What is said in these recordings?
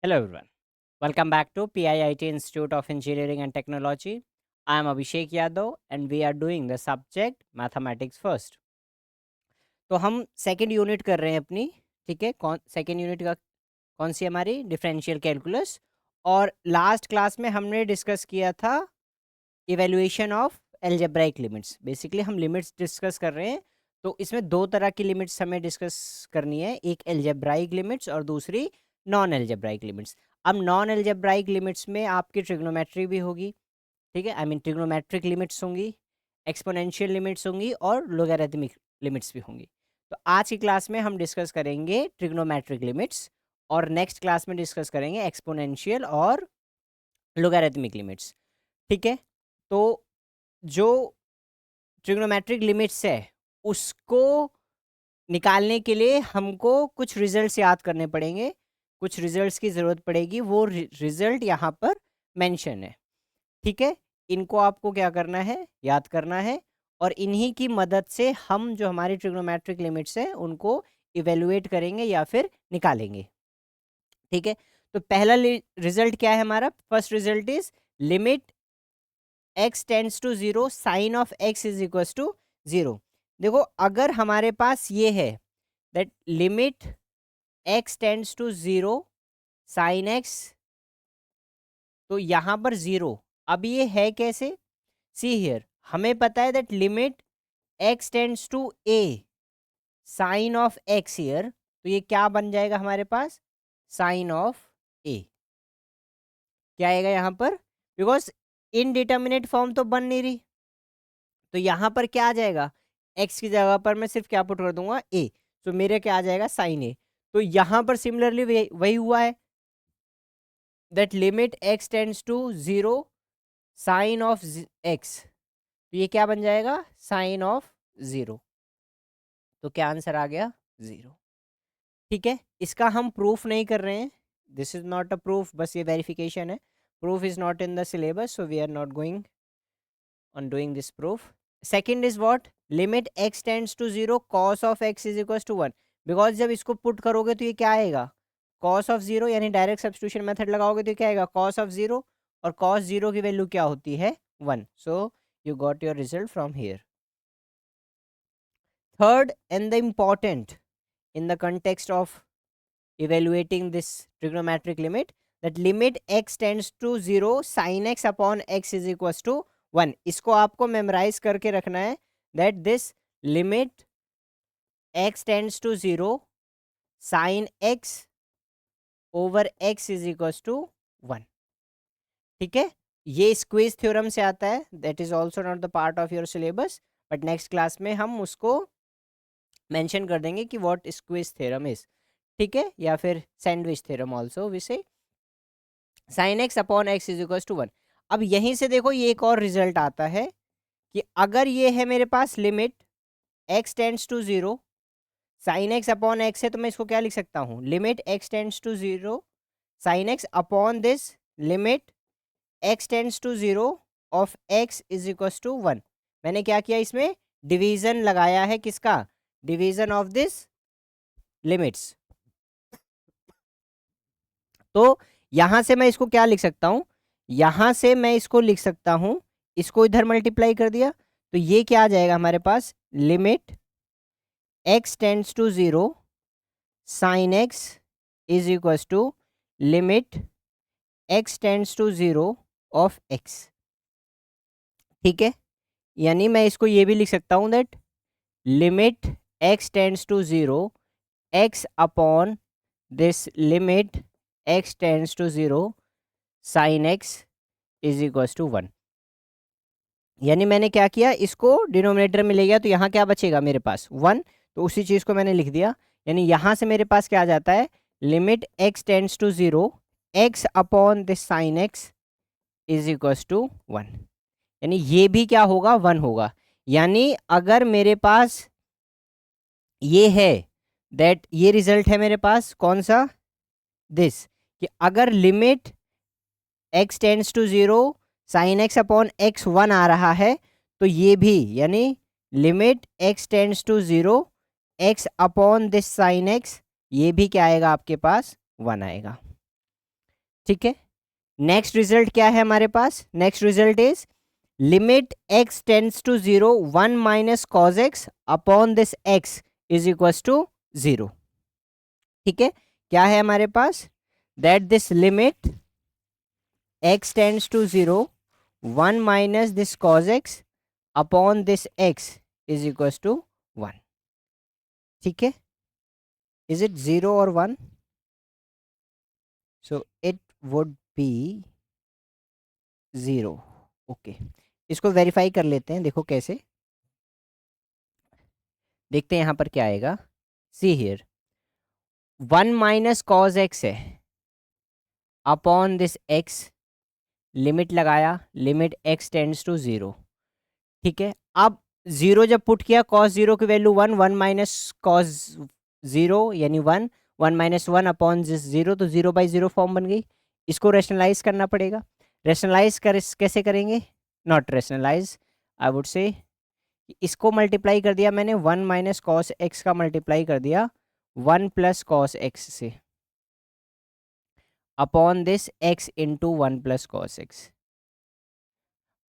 Hello everyone. Welcome back to PIIT Institute of Engineering and Technology. I am Abhishek Yadav and we are doing the subject mathematics first. तो हम second unit कर रहे हैं अपनी, ठीक है। कौन सेकंड यूनिट का कौन सी हमारी डिफरेंशियल कैलकुलस। और लास्ट क्लास में हमने डिस्कस किया था evaluation of algebraic limits. Basically हम लिमिट्स डिस्कस कर रहे हैं। तो इसमें दो तरह की लिमिट्स हमें डिस्कस करनी है, एक एल्जेब्राइक लिमिट्स और दूसरी नॉन एल्जेब्राइक लिमिट्स। अब नॉन एल्जेब्राइक लिमिट्स में आपकी ट्रिग्नोमेट्री भी होगी, ठीक है। आई मीन ट्रिग्नोमेट्रिक लिमिट्स होंगी, एक्सपोनेंशियल लिमिट्स होंगी और लोगैरिथमिक लिमिट्स भी होंगी। तो आज की क्लास में हम डिस्कस करेंगे ट्रिग्नोमेट्रिक लिमिट्स और नेक्स्ट क्लास में डिस्कस करेंगे एक्सपोनेंशियल और लोगैरिथमिक लिमिट्स, ठीक है। तो जो ट्रिग्नोमेट्रिक लिमिट्स है उसको निकालने के लिए हमको कुछ रिजल्ट्स याद करने पड़ेंगे, कुछ रिजल्ट्स की ज़रूरत पड़ेगी। वो रिजल्ट यहाँ पर मेंशन है, ठीक है। इनको आपको क्या करना है, याद करना है। और इन्हीं की मदद से हम जो हमारी ट्रिग्नोमेट्रिक लिमिट्स हैं उनको इवेलुएट करेंगे या फिर निकालेंगे, ठीक है। तो पहला रिजल्ट क्या है हमारा? First result is limit x tends to 0 sine of x is equal to 0। देखो, अगर हमारे पास ये है that limit x tends to 0 sine x, तो यहाँ पर 0। अब ये है कैसे? सी हियर, हमें पता है that limit x tends to a sine of x here, तो ये क्या बन जाएगा हमारे पास? Sign of a। क्या आएगा यहाँ पर? बिकॉज इनडिटर्मिनेट फॉर्म तो बन नहीं रही, तो यहाँ पर क्या आ जाएगा? x की जगह पर मैं सिर्फ क्या पुट कर दूंगा? a। तो मेरे क्या आ जाएगा? Sine a। तो यहाँ पर सिमिलरली वही हुआ है that limit x tends to 0 sine of x, तो ये क्या बन जाएगा? Sine of 0। तो क्या आंसर आ गया? 0, ठीक है। इसका हम प्रूफ नहीं कर रहे हैं, this is not a proof, बस ये वेरिफिकेशन है। Proof is not in the syllabus, so we are not going on doing this proof. Second is what? Limit x tends to 0 cos of x is equals to 1। Because जब इसको put करोगे तो ये क्या आएगा? cos of 0, यानी direct substitution method लगाओगे तो ये क्या आएगा? cos ऑफ 0, और cos 0 की वैल्यू क्या होती है? 1। So you got your result from here. Third and the important in the context of evaluating this trigonometric limit, that limit x tends to 0 sin x upon x is equals to 1। इसको आपको memorise करके रखना है that this limit x tends to 0 sin x over x is equals to 1, ठीक है। ये squeeze theorem से आता है, that is also not the part of your syllabus, but next class में हम उसको मेंशन कर देंगे कि व्हाट स्क्वीज थ्योरम इज, ठीक है। या फिर sandwich theorem also we say. Sine x upon x is equal to 1। अब यहीं से देखो ये एक और रिजल्ट आता है कि अगर ये है मेरे पास limit x tends to 0 sine x upon x है, तो मैं इसको क्या लिख सकता हूँ? Limit x tends to 0 sine x upon this limit x tends to 0 of x is equal to 1। मैंने क्या किया? इसमें डिवीजन लगाया है, किसका? Division of this limits. तो यहां से मैं इसको क्या लिख सकता हूं? यहां से मैं इसको लिख सकता हूं, इसको इधर मल्टीप्लाई कर दिया तो ये क्या आ जाएगा हमारे पास? Limit x tends to 0 sine x is equal to limit x tends to 0 of x, ठीक है। यानी मैं इसको ये भी लिख सकता हूं that limit x tends to 0 x upon this limit x tends to 0 sine x is equal to 1। यानी मैंने क्या किया? इसको डिनोमिनेटर में ले गया तो यहाँ क्या बचेगा मेरे पास? 1। तो उसी चीज़ को मैंने लिख दिया। यानी यहाँ से मेरे पास क्या आ जाता है? Limit x tends to 0 x upon this sine x is equal to 1। यानी ये भी क्या होगा? 1 होगा। यानी अगर मेरे पास ये है दैट ये रिजल्ट है मेरे पास, कौन सा? दिस, कि अगर limit x tends to 0 sine x upon x 1 आ रहा है, तो ये भी, यानी limit x tends to 0 x upon this sine x, ये भी क्या आएगा आपके पास? 1 आएगा। ठीक है, नेक्स्ट रिजल्ट क्या है हमारे पास? Next result is limit x tends to 0 1 minus cos x upon this x is equal to 0। ठीक है, क्या है हमारे पास? That this limit x tends to 0 1 minus this cos x upon this x is equal to 1। ठीक है, is it 0 और 1? So it would be 0। Okay, इसको वेरीफाई कर लेते हैं, देखो कैसे, देखते हैं यहाँ पर क्या आएगा। See here 1 minus cos x है अपॉन दिस x, लिमिट लगाया, लिमिट x टेंड्स टू 0। ठीक है, अब 0 जब पुट किया, कॉस 0 की वैल्यू 1, 1 माइनस कॉस 0 यानी 1, 1 माइनस 1 अपॉन दिस 0, तो 0/0 फॉर्म बन गई। इसको रेशनलाइज करना पड़ेगा। रेशनलाइज कैसे करेंगे? Not rationalise, I would say इसको मल्टीप्लाई कर दिया मैंने, 1 माइनस कॉस एक्स का मल्टीप्लाई कर दिया 1 प्लस कॉस एक्स से upon this x into 1 plus cos x.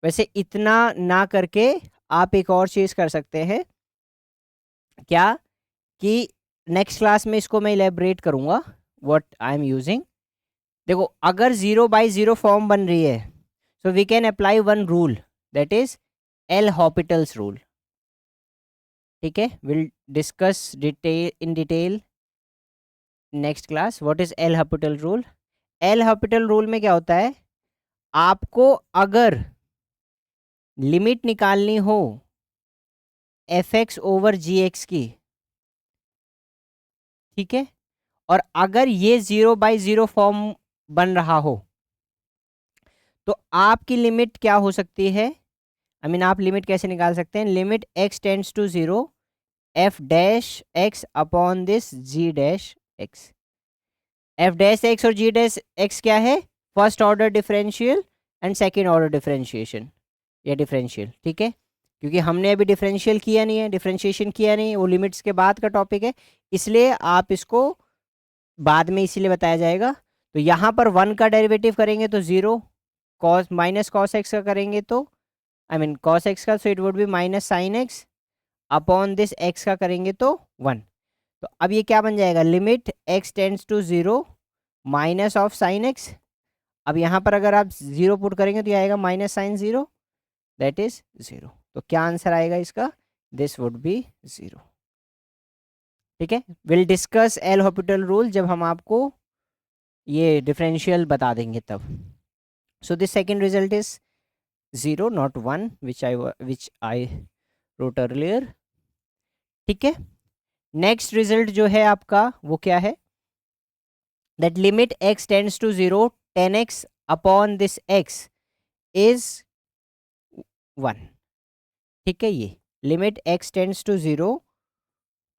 वैसे इतना ना करके आप एक और चीज़ कर सकते हैं, क्या कि नेक्स्ट क्लास में इसको मैं इलेबरेट करूँगा व्हाट आई एम यूजिंग। देखो, अगर 0/0 फॉर्म बन रही है, so we can apply one rule, that is L'Hopital's rule. ठीक है, will discuss in detail next class what is L'Hopital rule. L'Hopital rule में क्या होता है, आपको अगर लिमिट निकालनी हो fx ओवर gx की, ठीक है, और अगर ये 0/0 फॉर्म बन रहा हो, तो आपकी लिमिट क्या हो सकती है? आई मीन आप लिमिट कैसे निकाल सकते हैं? Limit x tends to 0 f dash x upon this g dash x। f dash x और g डैश x क्या है? First order differential and second order differentiation या डिफरेंशियल। ठीक है, क्योंकि हमने अभी डिफरेंशियल किया नहीं है, डिफरेंशिएशन किया नहीं है, वो लिमिट्स के बाद का टॉपिक है, इसलिए आप इसको बाद में इसीलिए बताया जाएगा। तो यहाँ पर 1 का डेरिवेटिव करेंगे तो 0, कॉस माइनस कॉस एक्स का करेंगे तो आई मीन कॉस एक्स का, सो it would be minus sine x upon this x का करेंगे तो 1। तो अब ये क्या बन जाएगा? Limit x tends to 0 minus of sine x. अब यहाँ पर अगर आप 0 पुट करेंगे तो ये आएगा माइनस साइन 0, दैट इज 0। तो क्या आंसर आएगा इसका? This would be 0। ठीक है, will discuss L Hôpital rule जब हम आपको ये डिफरेंशियल बता देंगे तब। So this second result is 0 not 1 which I wrote earlier. ठीक है, नेक्स्ट रिजल्ट जो है आपका वो क्या है? That limit x tends to 0 10x upon this x is 1। ठीक है, ये limit x tends to 0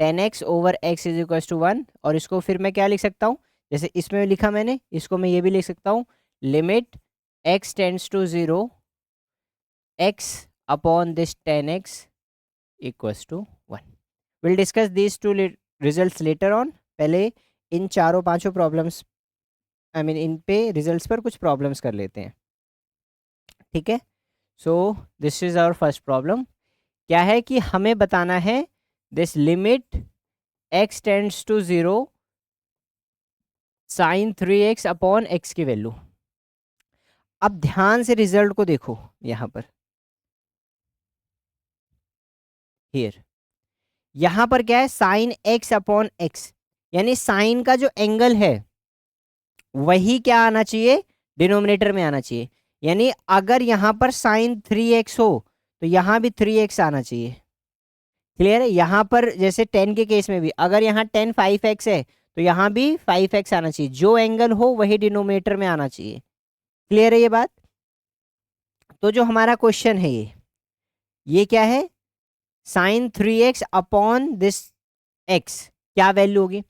10x over x is equal to 1। और इसको फिर मैं क्या लिख सकता हूँ? जैसे इसमें लिखा मैंने, इसको मैं ये भी लिख सकता हूँ, limit x tends to 0 x upon this 10x equals to 1। Will discuss these two results later on. पहले इन चारों पांचों प्रॉब्लम्स, आई मीन इन पे रिजल्ट्स पर कुछ प्रॉब्लम्स कर लेते हैं। ठीक है, so this is our first problem. क्या है कि हमें बताना है this limit x tends to 0 sine 3x upon x की वैल्यू। अब ध्यान से रिजल्ट को देखो, यहां पर हियर, यहां पर क्या है? साइन x अपॉन x, यानी साइन का जो एंगल है वही क्या आना चाहिए? डिनोमिनेटर में आना चाहिए। यानी अगर यहां पर साइन 3x हो तो यहां भी 3x आना चाहिए। क्लियर है? यहां पर जैसे 10 के केस में भी अगर यहाँ 10 5x है तो यहां भी 5x आना चाहिए। जो एंगल हो वही डिनोमिनेटर में आना चाहिए। क्लियर है ये बात? तो जो हमारा क्वेश्चन है ये क्या है? Sine 3x upon this x क्या वैल्यू होगी?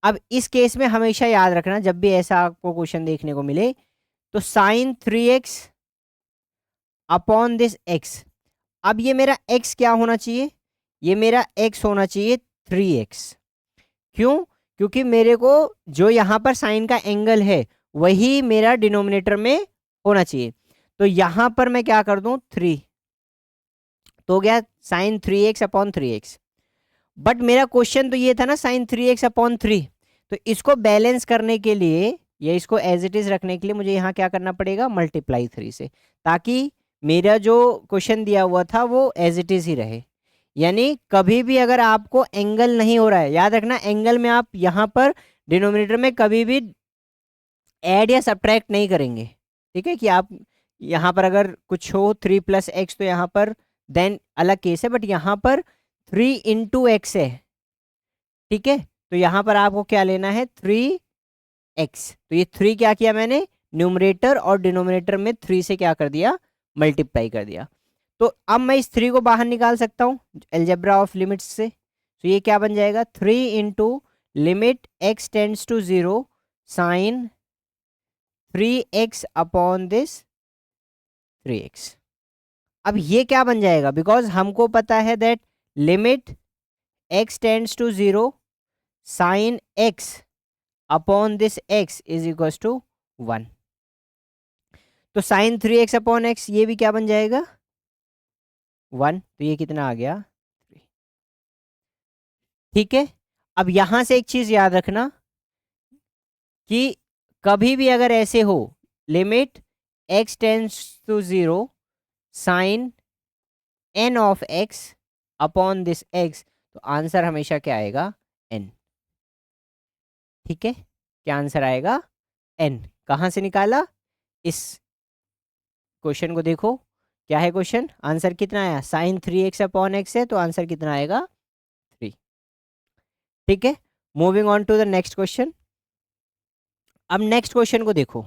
अब इस केस में हमेशा याद रखना, जब भी ऐसा आपको क्वेश्चन देखने को मिले, तो sign 3x upon this x, अब ये मेरा x क्या होना चाहिए? ये मेरा x होना चाहिए 3x। क्यों? क्योंकि मेरे को जो यहाँ पर साइन का एंगल है वही मेरा डिनोमिनेटर में होना चाहिए। तो यहाँ पर मैं क्या कर दूं 3, तो हो गया sine 3x upon 3x। But मेरा क्वेश्चन तो ये था ना साइन 3x अपॉन 3, तो इसको बैलेंस करने के लिए या इसको एज इट इज रखने के लिए मुझे यहाँ क्या करना पड़ेगा, मल्टीप्लाई 3 से, ताकि मेरा जो क्वेश्चन दिया हुआ था वो एज इट इज ही रहे। यानी कभी भी अगर आपको एंगल नहीं हो रहा है, याद रखना एंगल में आप यहाँ पर डिनोमिनेटर में कभी भी ऐड या सब्ट्रैक्ट नहीं करेंगे। ठीक है, कि आप यहाँ पर अगर कुछ हो 3 + x तो यहाँ पर देन अलग केस है, बट यहाँ पर 3 × x है। ठीक है, तो यहाँ पर आपको क्या लेना है 3x। तो ये 3 क्या किया मैंने, न्यूमरेटर और डिनोमिनेटर में 3 से क्या कर दिया, मल्टीप्लाई कर दिया। तो अब मैं इस 3 को बाहर निकाल सकता हूँ अलजेब्रा ऑफ लिमिट्स से। तो ये क्या बन जाएगा 3 × limit x tends to 0 sine 3x upon this 3x। अब ये क्या बन जाएगा, बिकॉज हमको पता है that limit x tends to 0 sine x upon this x is equal to 1। तो साइन 3x अपॉन x ये भी क्या बन जाएगा 1। तो ये कितना आ गया 3। ठीक है, अब यहां से एक चीज याद रखना कि कभी भी अगर ऐसे हो limit x tends to 0 sine n of x upon this x, तो आंसर हमेशा क्या आएगा n। ठीक है, क्या आंसर आएगा n। कहां से निकाला, इस क्वेश्चन को देखो क्या है क्वेश्चन, आंसर कितना आया साइन 3x अपॉन x है, तो आंसर कितना आएगा 3। ठीक है, moving on to the next question. अब नेक्स्ट क्वेश्चन को देखो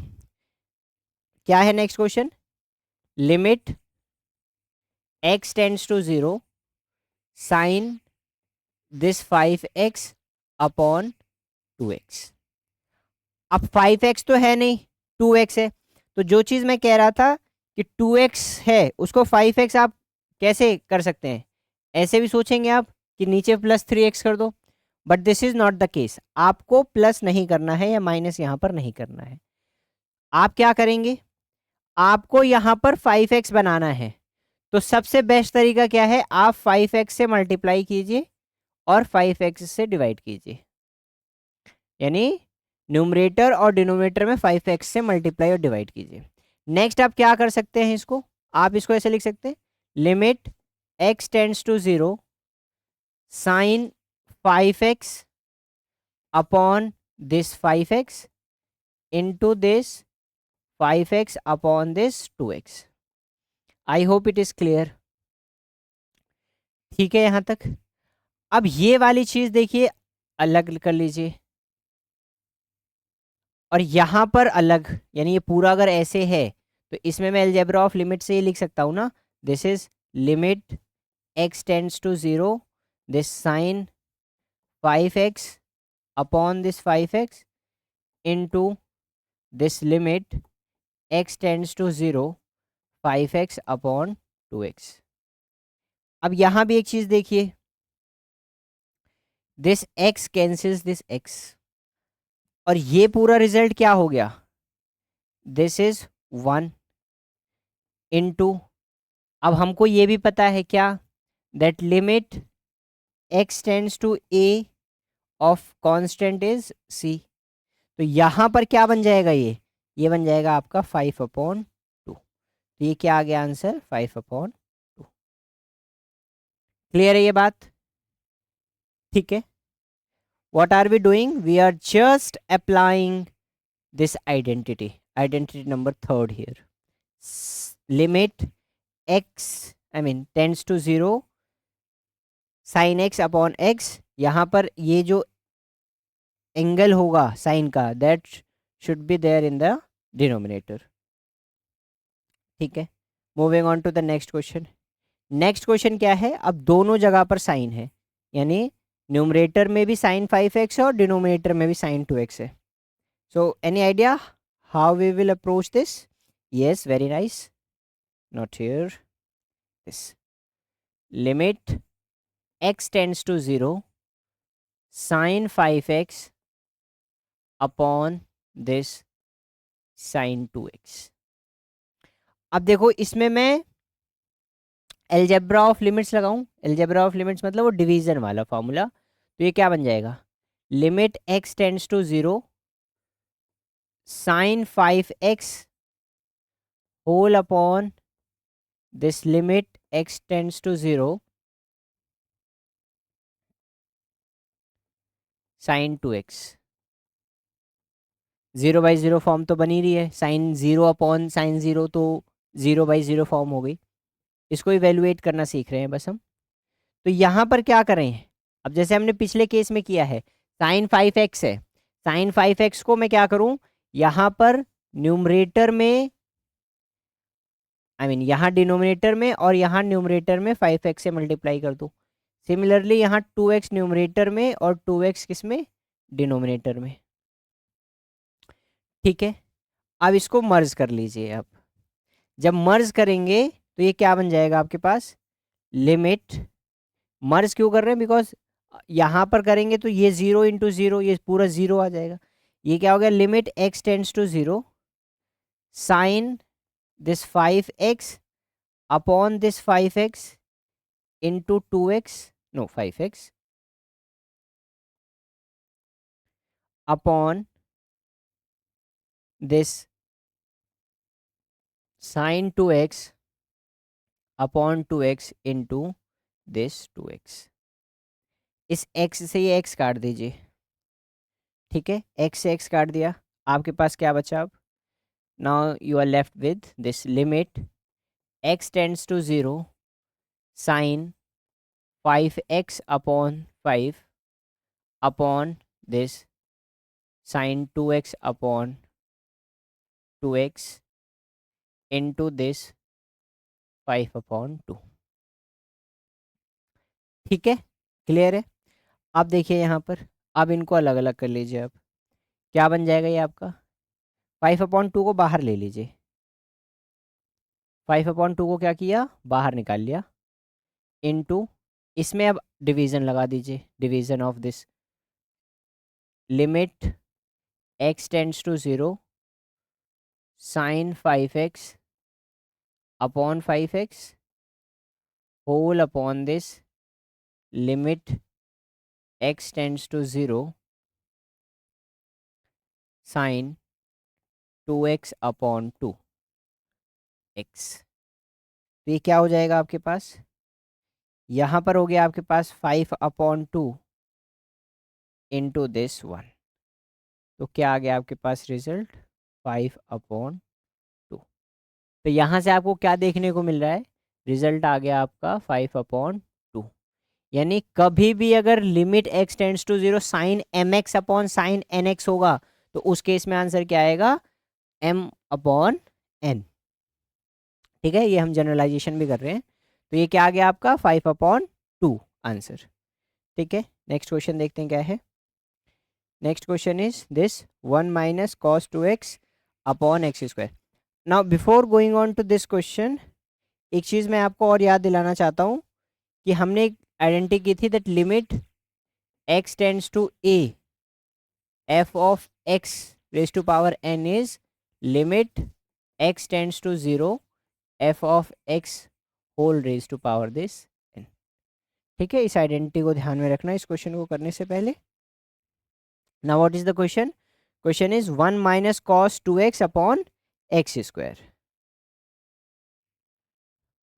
क्या है next question, limit x tends to 0 sine this 5x upon 2x। अब 5x तो है नहीं 2x है, तो जो चीज मैं कह रहा था कि 2x है उसको 5x आप कैसे कर सकते हैं, ऐसे भी सोचेंगे आप कि नीचे +3x कर दो, but this is not the case. आपको प्लस नहीं करना है या माइनस यहाँ पर नहीं करना है। आप क्या करेंगे, आपको यहाँ पर 5x बनाना है, तो सबसे बेस्ट तरीका क्या है, आप 5x से मल्टीप्लाई कीजिए और 5x से डिवाइड कीजिए। यानी न्यूमरेटर और डिनोमिनेटर में 5x से मल्टीप्लाई और डिवाइड कीजिए। नेक्स्ट आप क्या कर सकते हैं, इसको आप इसको ऐसे लिख सकते हैं, limit x tends to 0 sine 5x upon this 5x into this 5x upon this 2x। I hope it is clear. ठीक है यहां तक। अब ये वाली चीज देखिए अलग कर लीजिए और यहां पर अलग, यानी ये पूरा अगर ऐसे है तो इसमें मैं अलजेब्रा ऑफ लिमिट से ये लिख सकता हूं ना, this is limit x tends to 0 this sine 5x upon this 5x into this limit x tends to 0 5x upon 2x। अब यहां भी एक चीज देखिए, this x cancels this x और ये पूरा रिजल्ट क्या हो गया, दिस इज 1 इनटू, अब हमको ये भी पता है क्या, that limit x tends to a of constant is c। तो यहां पर क्या बन जाएगा, ये बन जाएगा आपका 5/2। तो ये क्या आ गया आंसर 5/2। क्लियर है ये बात। ठीक है, what are we doing, we are just applying this identity number 3rd here, limit x tends to 0 sine x upon x, यहाँ पर ये जो एंगल होगा साइन का that should be there in the denominator. ठीक है, moving on to the next question. Next question क्या है, अब दोनों जगह पर साइन है, यानी न्यूमरेटर में भी साइन 5x है और डिनोमिनेटर में भी साइन 2x है। So any idea how we will approach this, yes very nice, not here, this limit x tends to 0 sine 5x upon this sine 2x। अब देखो इसमें मैं एलजेब्रा ऑफ लिमिट्स लगाऊं। एलजेब्रा ऑफ लिमिट्स मतलब वो division वाला formula. तो ये क्या बन जाएगा, limit x tends to 0 sine 5x whole upon this limit x tends to 0 sine 2x। 0/0 form तो बनी रही है, साइन 0 अपॉन साइन 0 तो 0/0 फॉर्म हो गई। इसको इवेलुएट करना सीख रहे हैं बस हम। तो यहाँ पर क्या करें, अब जैसे हमने पिछले केस में किया है, साइन 5x है, साइन 5x को मैं क्या करूं, यहाँ पर न्यूमरेटर में यहाँ डिनोमिनेटर में और यहाँ न्यूमरेटर में 5x से मल्टीप्लाई कर दूं। सिमिलरली यहाँ 2x न्यूमरेटर में और 2x किस में, डिनोमिनेटर में। ठीक है, अब इसको मर्ज कर लीजिए। अब जब मर्ज करेंगे तो ये क्या बन जाएगा आपके पास, लिमिट, मर्ज क्यों कर रहे हैं, बिकॉज यहाँ पर करेंगे तो ये 0 × 0, ये पूरा 0 आ जाएगा। ये क्या हो गया, limit x tends to 0 sine this 5x upon this 5x into 2x, no 5x upon this sine 2x upon 2x into this 2x। इस x से ये x काट दीजिए। ठीक है, x से x काट दिया, आपके पास क्या बचा अब, now you are left with this limit x tends to 0 sine 5x upon 5 upon this sine 2x upon 2x into this 5/2। ठीक है, क्लियर है। अब देखिए यहाँ पर, अब इनको अलग अलग कर लीजिए। अब क्या बन जाएगा ये आपका, 5/2 को बाहर ले लीजिए। 5/2 को क्या किया, बाहर निकाल लिया, इनटू इसमें अब डिवीज़न लगा दीजिए, division of this limit x tends to 0 sine 5x upon 5x whole upon this limit x tends to 0 sine 2x upon 2x। तो ये क्या हो जाएगा आपके पास, यहाँ पर हो गया आपके पास 5/2 इंटू दिस 1। तो क्या आ गया आपके पास रिजल्ट, 5/2। तो यहाँ से आपको क्या देखने को मिल रहा है, रिजल्ट आ गया आपका 5/2। यानी कभी भी अगर limit x tends to 0 sine mx upon sine nx होगा तो उस केस में आंसर क्या आएगा, m/n। ठीक है, ये हम जनरलाइजेशन भी कर रहे हैं। तो ये क्या आ गया आपका 5/2 आंसर। ठीक है, नेक्स्ट क्वेश्चन देखते हैं क्या है। Next question is this 1 minus cos 2x upon x square. Now before going on to this question, एक चीज़ मैं आपको और याद दिलाना चाहता हूँ कि हमने एक आइडेंटिटी की थी that limit x tends to a f of x raise to power n is limit x tends to 0 f of x whole raise to power this n। ठीक है, इस आइडेंटिटी को ध्यान में रखना इस क्वेश्चन को करने से पहले। Now what is the question, question is 1 minus cos 2x upon x square.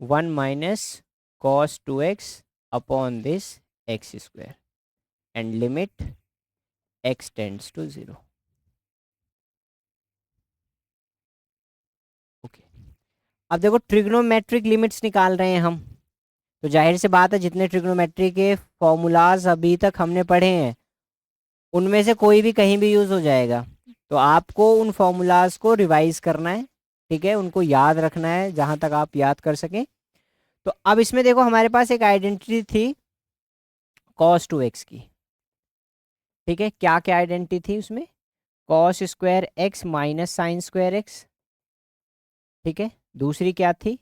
1 minus cos 2x upon this x square and limit x tends to 0। Okay, अब देखो ट्रिग्नोमेट्रिक लिमिट्स निकाल रहे हैं हम, तो जाहिर सी बात है जितने ट्रिग्नोमेट्री के फॉर्मूलाज अभी तक हमने पढ़े हैं उनमें से कोई भी कहीं भी यूज़ हो जाएगा। तो आपको उन फॉर्मूलाज को रिवाइज करना है, ठीक है, उनको याद रखना है जहाँ तक आप याद कर सकें। तो अब इसमें देखो हमारे पास एक आइडेंटिटी थी cos 2x की। ठीक है, क्या क्या आइडेंटिटी थी उसमें, cos square x minus sine square x. ठीक है, दूसरी क्या थी,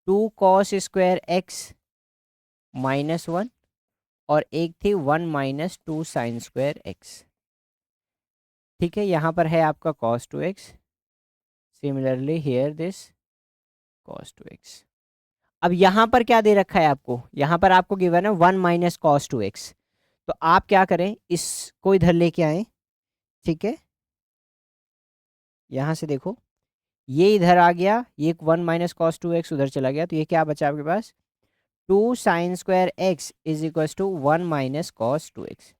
2 कॉस स्क्वायर एक्स माइनस 1, और एक थी 1 माइनस 2 साइन स्क्वायर एक्स। ठीक है, यहाँ पर है आपका cos 2x, similarly here this cos 2x। अब यहाँ पर क्या दे रखा है आपको, यहाँ पर आपको गिवन है 1 माइनस कॉस 2x। तो आप क्या करें, इसको इधर लेके आए, ठीक है। यहाँ से देखो, ये इधर आ गया, ये 1 माइनस कॉस 2x उधर चला गया, तो ये क्या बचा आपके पास, 2 sine square x is equal to 1 minus cos 2x।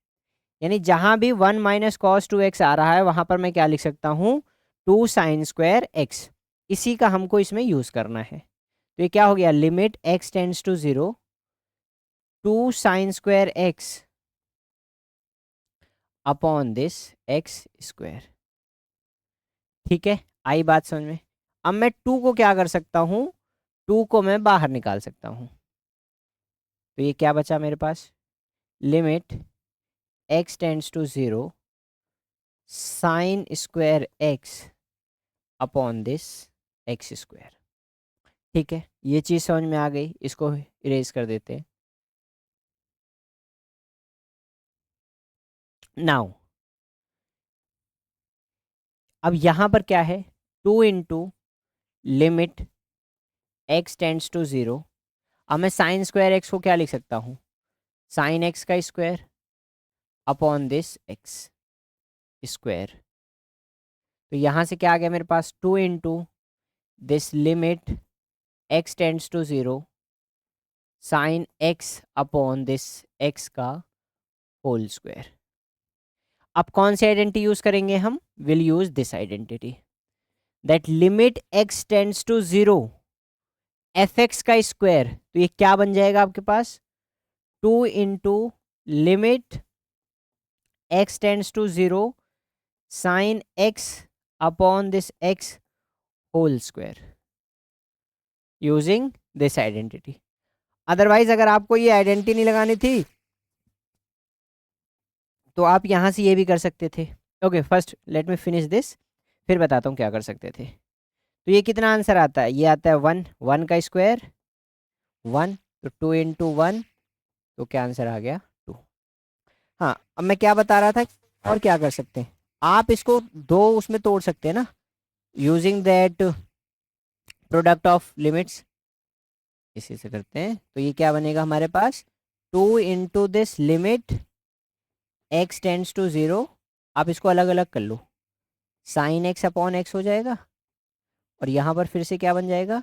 यानी जहाँ भी 1 माइनस कॉस 2x आ रहा है वहाँ पर मैं क्या लिख सकता हूँ, 2 साइन स्क्वायर एक्स। इसी का हमको इसमें यूज़ करना है। तो ये क्या हो गया, limit x tends to 0, 2 sine square x upon this x square. ठीक है, आई बात समझ में। अब मैं 2 को क्या कर सकता हूँ, 2 को मैं बाहर निकाल सकता हूँ। तो ये क्या बचा मेरे पास, limit x tends to 0 sine square x upon this x square. ठीक है, ये चीज़ समझ में आ गई, इसको इरेज कर देते हैं। नाउ अब यहाँ पर क्या है, 2 into limit x tends to 0। अब मैं साइन स्क्वायर एक्स को क्या लिख सकता हूँ, साइन एक्स का square upon this x square. तो यहाँ से क्या आ गया मेरे पास, 2 into this limit x tends to 0 sine x upon this x का होल स्क्वायर। अब कौन सी आइडेंटिटी यूज करेंगे हम, will use this identity, that limit x tends to 0 f x का स्क्वायर। तो ये क्या बन जाएगा आपके पास, 2 into limit x tends to 0 sine x upon this x whole square using this identity. Otherwise अगर आपको ये आइडेंटिटी नहीं लगानी थी तो आप यहां से ये भी कर सकते थे। Okay, first let me finish this, फिर बताता हूँ क्या कर सकते थे। तो ये कितना आंसर आता है, ये आता है 1, 1 का स्क्वायर 1, तो 2 इंटू 1, तो क्या आंसर आ गया 2। हाँ, अब मैं क्या बता रहा था, और क्या कर सकते हैं, आप इसको दो उसमें तोड़ सकते हैं ना, using that product of limits. इसी से करते हैं, तो ये क्या बनेगा हमारे पास, 2 into this limit x tends to 0। आप इसको अलग अलग कर लो, साइन एक्स अपॉन एक्स हो जाएगा, और यहाँ पर फिर से क्या बन जाएगा,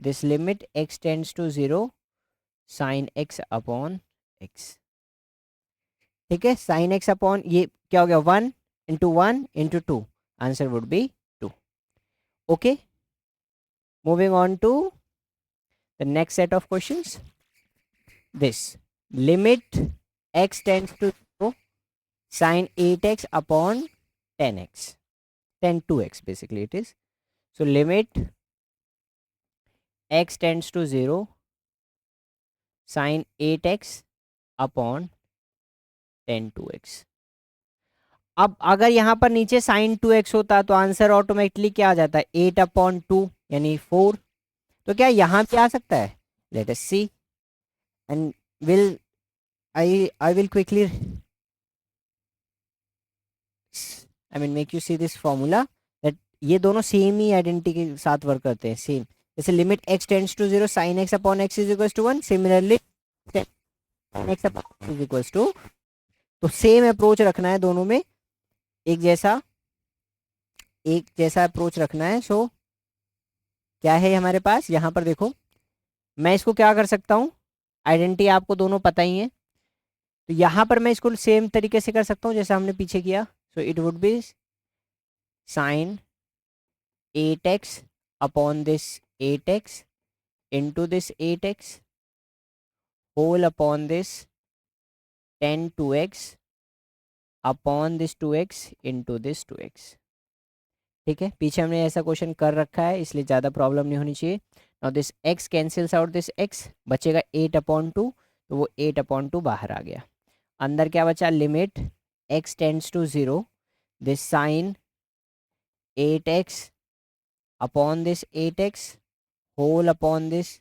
this limit x tends to 0 sine x upon x. ठीक है, साइन एक्स अपॉन ये क्या हो गया, 1 into 1 into 2, answer would be 2। Okay, moving on to the next set of questions. This limit x tends to 0 sin 8x upon 10x, 10 2x basically it is. So limit x tends to 0 sin 8x upon 10 2x। अब अगर यहाँ पर नीचे sign 2x होता तो answer automatically क्या आ जाता है, 8 अपॉन 2 यानी 4। तो क्या यहाँ पे आ सकता है, let us see and will I will quickly I mean make you see this formula, that ये दोनों सेम ही आइडेंटिटी के साथ वर्क करते हैं, सेम। जैसे limit x tends to 0 sine x upon x is equal to 1, similarly sine x upon is equal to, तो same approach रखना है दोनों में, एक जैसा अप्रोच रखना है। सो क्या है हमारे पास, यहाँ पर देखो, मैं इसको क्या कर सकता हूँ, आइडेंटिटी आपको दोनों पता ही है, तो यहाँ पर मैं इसको सेम तरीके से कर सकता हूँ जैसा हमने पीछे किया। So it would be sine 8x upon this 8x into this 8x whole upon this 10 2x upon this 2x into this 2x। ठीक है, पीछे हमने ऐसा क्वेश्चन कर रखा है इसलिए ज़्यादा प्रॉब्लम नहीं होनी चाहिए। Now this x cancels out this x, बचेगा 8 अपॉन 2, तो वो 8 अपॉन 2 बाहर आ गया। अंदर क्या बचा, limit x tends to 0 this sine 8x upon this 8x whole upon this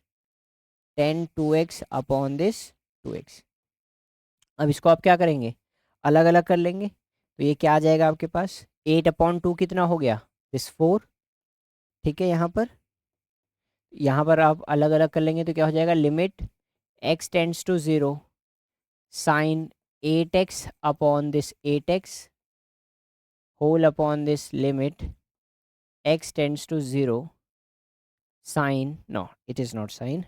10 2x upon this 2x। अब इसको आप क्या करेंगे, अलग अलग कर लेंगे, तो ये क्या आ जाएगा आपके पास, 8 अपॉन 2 कितना हो गया, दिस 4, ठीक है। यहाँ पर आप अलग अलग कर लेंगे तो क्या हो जाएगा, limit x tends to 0 sine 8x upon this 8x whole upon this limit x tends to 0 sine, no it is not sine,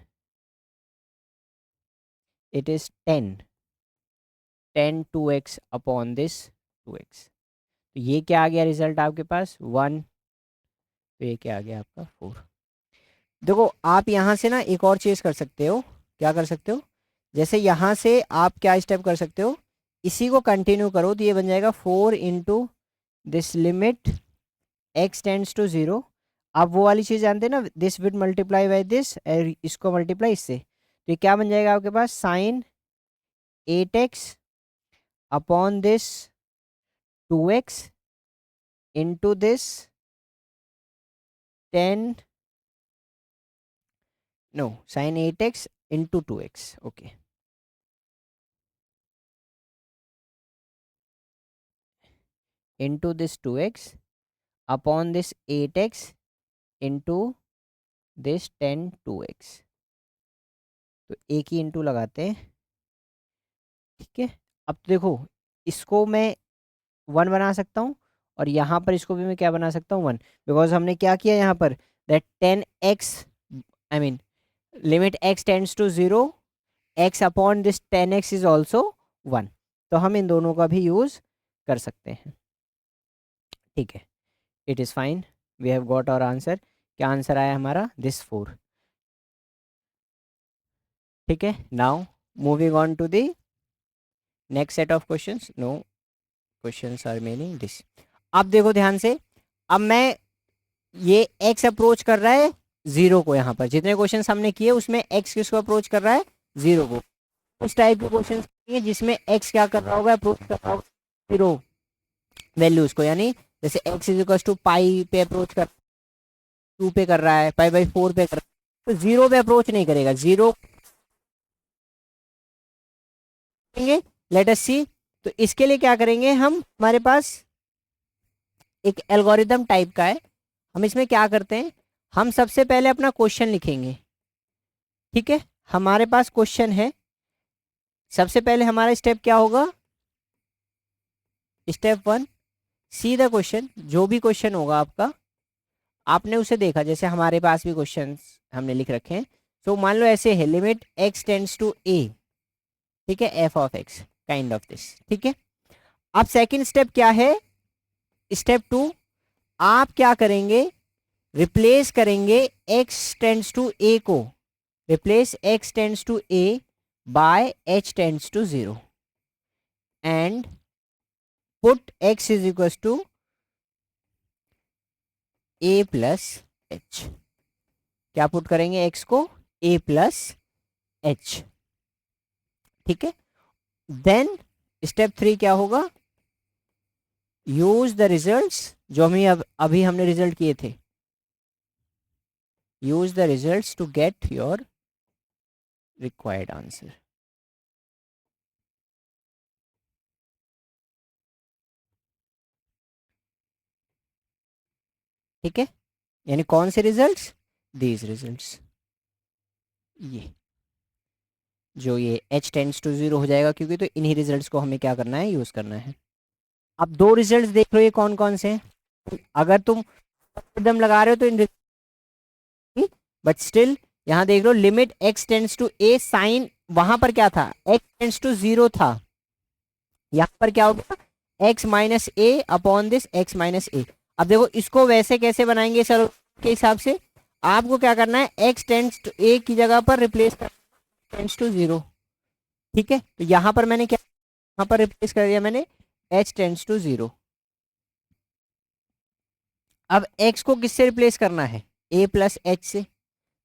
it is 10 2x upon this 2x। तो ये क्या आ गया रिजल्ट आपके पास 1, तो ये क्या आ गया आपका 4। देखो आप यहाँ से ना एक और चीज़ कर सकते हो, क्या कर सकते हो, जैसे यहाँ से आप क्या स्टेप कर सकते हो, इसी को कंटिन्यू करो तो ये बन जाएगा 4 into this limit x tends to 0। आप वो वाली चीज़ जानते हैं ना, this with multiply by this, इसको मल्टीप्लाई इससे, तो ये क्या बन जाएगा आपके पास sine 8x upon this 2x into this 10, no sine 8x into 2x, okay, into this 2x upon this 8x into this 10 2x। तो एक ही इंटू लगाते हैं, ठीक है। अब तो देखो इसको मैं 1 बना सकता हूँ और यहाँ पर इसको भी मैं क्या बना सकता हूँ 1, बिकॉज हमने क्या किया यहाँ पर that 10x, I mean limit x tends to 0 x upon this 10x is also 1, तो हम इन दोनों का भी यूज़ कर सकते हैं, ठीक है। It is fine, we have got our answer. क्या आंसर आया हमारा, दिस 4, ठीक है। Now moving on to the next set of questions, no questions are meaning this. अब देखो ध्यान से, अब मैं ये x अप्रोच कर रहा है 0 को, यहाँ पर जितने क्वेश्चंस हमने किए उसमें x किसको अप्रोच कर रहा है 0 को। उस टाइप के क्वेश्चंस जिसमें x क्या कर रहा होगा, अप्रोच कर रहा होगा 0 वैल्यूज को, यानी जैसे x इज इक्वल टू पाई पे अप्रोच कर, 2 पे कर रहा है, पाई बाई 4 पे कर रहा है, तो 0 पे अप्रोच नहीं करेगा, 0 करेंगे। लेट अस सी, तो इसके लिए क्या करेंगे हम, हमारे पास एक एल्गोरिदम टाइप का है। हम इसमें क्या करते हैं, हम सबसे पहले अपना क्वेश्चन लिखेंगे, ठीक है। हमारे पास क्वेश्चन है, सबसे पहले हमारा स्टेप क्या होगा, स्टेप 1, सी द क्वेश्चन, जो भी क्वेश्चन होगा आपका, आपने उसे देखा, जैसे हमारे पास भी क्वेश्चन हमने लिख रखे हैं। तो मान लो ऐसे है, limit x tends to a, ठीक है, f of x kind of this, ठीक है। अब सेकंड स्टेप क्या है, स्टेप 2, आप क्या करेंगे, रिप्लेस करेंगे x टेंड्स टू a को, replace x tends to a by h tends to 0 and put x is equal to a plus h। क्या पुट करेंगे x को, a प्लस h, ठीक है। देन स्टेप 3 क्या होगा, यूज द रिजल्ट्स, जो हमें अभी हमने रिजल्ट किए थे, use the results to get your required answer, ठीक है। यानी कौन से रिजल्ट्स, दीज रिजल्ट्स, ये जो ये h टेंड्स टू 0 हो जाएगा, क्योंकि तो इन्हीं रिजल्ट्स को हमें क्या करना है, यूज करना है। अब दो रिजल्ट्स देख लो, ये कौन कौन से हैं। अगर तुम एकदम लगा रहे हो तो इन, बट स्टिल यहाँ देख लो, limit x tends to a sine, वहां पर क्या था, x टेंड्स टू 0 था, यहाँ पर क्या होगा x minus a upon this x minus a. अब देखो इसको वैसे कैसे बनाएंगे सर के हिसाब से, आपको क्या करना है, x टेंड्स टू a की जगह पर रिप्लेस कर टेंड्स टू 0, ठीक है। तो यहाँ पर मैंने क्या, यहाँ पर रिप्लेस कर दिया मैंने h टेंड्स टू 0। अब x को किससे रिप्लेस करना है, a प्लस एच से,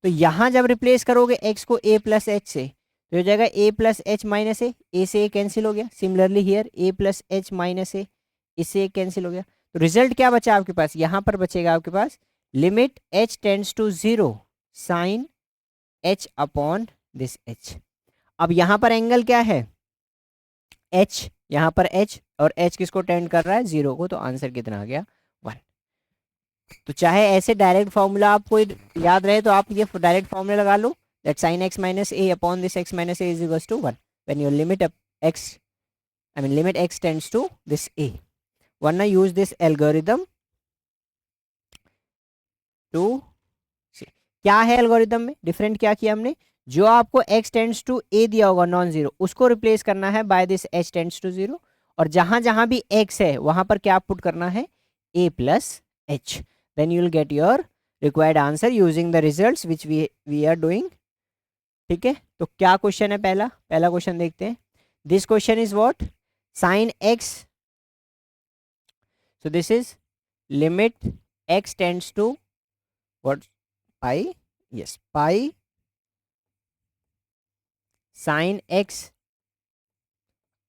तो यहां जब रिप्लेस करोगे x को a प्लस एच से, तो हो जाएगा a plus h minus a से a कैंसिल हो गया। Similarly here a plus h minus a, इससे कैंसिल हो गया। तो रिजल्ट क्या बचा आपके पास, यहां पर बचेगा आपके पास limit h tends to 0 sine h upon this h। अब यहां पर एंगल क्या है, h, यहां पर h, और h किसको टेंड कर रहा है 0 को, तो आंसर कितना आ गया 1। तो चाहे ऐसे डायरेक्ट फॉर्मूला आपको याद रहे तो आप ये डायरेक्ट फॉर्मूला लगा लो, that sine x minus a upon this x minus a is equals to 1 when your limit x, I mean limit x tends to this a. वरना यूज दिस एल्गोरिदम टू, क्या है algorithm में different क्या किया हमने, जो आपको x tends to a दिया होगा नॉन जीरो, उसको रिप्लेस करना है by this h tends to zero, और जहां जहां भी x है वहां पर क्या पुट करना है a plus h, then you will get your required answer using the results which we are doing. ठीक है, तो क्या क्वेश्चन है, पहला क्वेश्चन देखते हैं। This question is what, sine x, so this is limit x tends to what, pi, yes pi sin x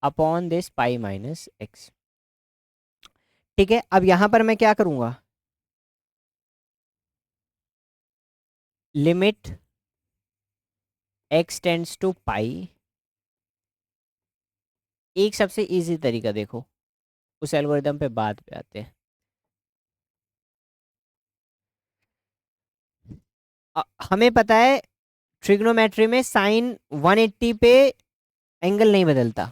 upon this pi minus x. ठीक है, अब यहां पर मैं क्या करूंगा, लिमिट x टेंड्स टू पाई, एक सबसे इजी तरीका देखो, उस एल्गोरिदम पे बाद पे आते हैं। हमें पता है ट्रिग्नोमेट्री में साइन 180 पे एंगल नहीं बदलता,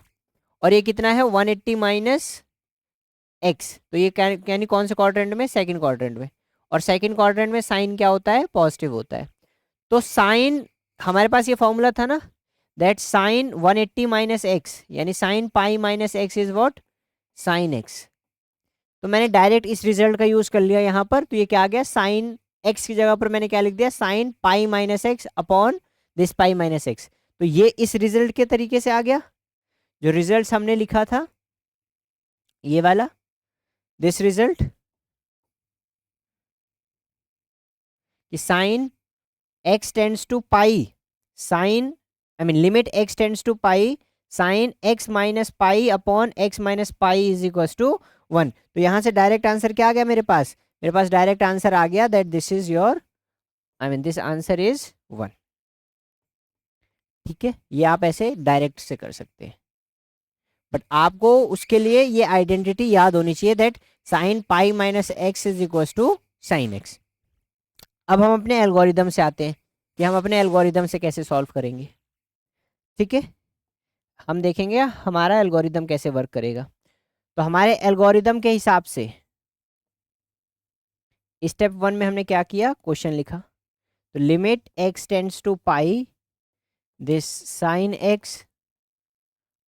और ये कितना है 180 माइनस एक्स, तो ये यानी कौन से क्वाड्रेंट में, सेकंड क्वाड्रेंट में, और सेकंड क्वाड्रेंट में साइन क्या होता है, पॉजिटिव होता है। तो साइन, हमारे पास ये फॉर्मूला था ना, दैट साइन 180 माइनस एक्स यानी sign pi minus x is what, sine x. तो मैंने डायरेक्ट इस रिजल्ट का यूज कर लिया यहाँ पर, तो ये क्या आ गया, साइन एक्स की जगह पर मैंने क्या लिख दिया, sign pi minus x upon this pi minus x. तो ये इस रिजल्ट के तरीके से आ गया, जो रिजल्ट हमने लिखा था ये वाला, दिस रिजल्ट कि sine x tends to pi, sine I mean limit x tends to pi sine x minus pi upon x minus pi is equal to 1। तो यहां से डायरेक्ट आंसर क्या आ गया मेरे पास डायरेक्ट आंसर आ गया that this is your, I mean this answer is 1। ठीक है, ये आप ऐसे डायरेक्ट से कर सकते हैं, बट आपको उसके लिए ये आइडेंटिटी याद होनी चाहिए that sine pi minus x is equal to sine x. अब हम अपने एल्गोरिदम से आते हैं कि हम अपने एल्गोरिदम से कैसे सॉल्व करेंगे। ठीक है, हम देखेंगे हमारा एल्गोरिदम कैसे वर्क करेगा। तो हमारे एल्गोरिदम के हिसाब से स्टेप 1 में हमने क्या किया, क्वेश्चन लिखा, तो limit x tends to pi this sine x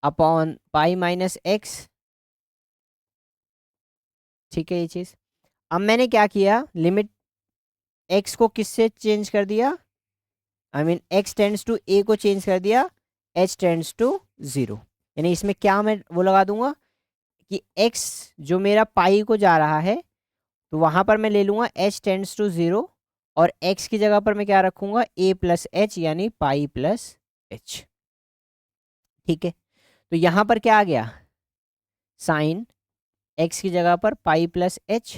upon pi minus x. ठीक है, ये चीज अब मैंने क्या किया, लिमिट x को किससे चेंज कर दिया, I mean x tends to a को चेंज कर दिया h टेंड्स टू 0, यानी इसमें क्या मैं वो लगा दूंगा कि x जो मेरा पाई को जा रहा है तो वहां पर मैं ले लूंगा h टेंड्स टू 0, और x की जगह पर मैं क्या रखूंगा a प्लस एच यानी पाई प्लस एच। ठीक है, तो यहां पर क्या आ गया, साइन x की जगह पर pi plus h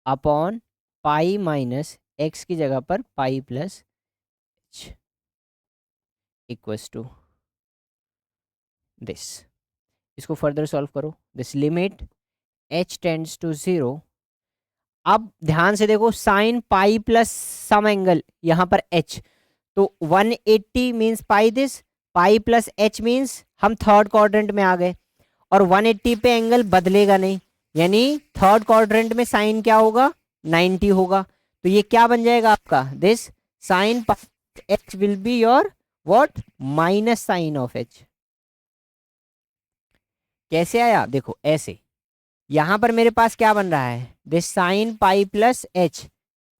upon pi minus x की जगह पर pi plus h equals to this. इसको फर्दर सॉल्व करो, this limit h tends to 0। अब ध्यान से देखो, sine pi plus some angle यहाँ पर h, तो 180 means pi this, pi plus h means हम थर्ड क्वाड्रेंट में आ गए, और 180 पे एंगल बदलेगा नहीं, यानी थर्ड क्वाड्रेंट में साइन क्या होगा, 90 होगा। तो ये क्या बन जाएगा आपका, this sine h will be your what, minus sine of h। कैसे आया, देखो ऐसे, यहां पर मेरे पास क्या बन रहा है, this sine pi plus h,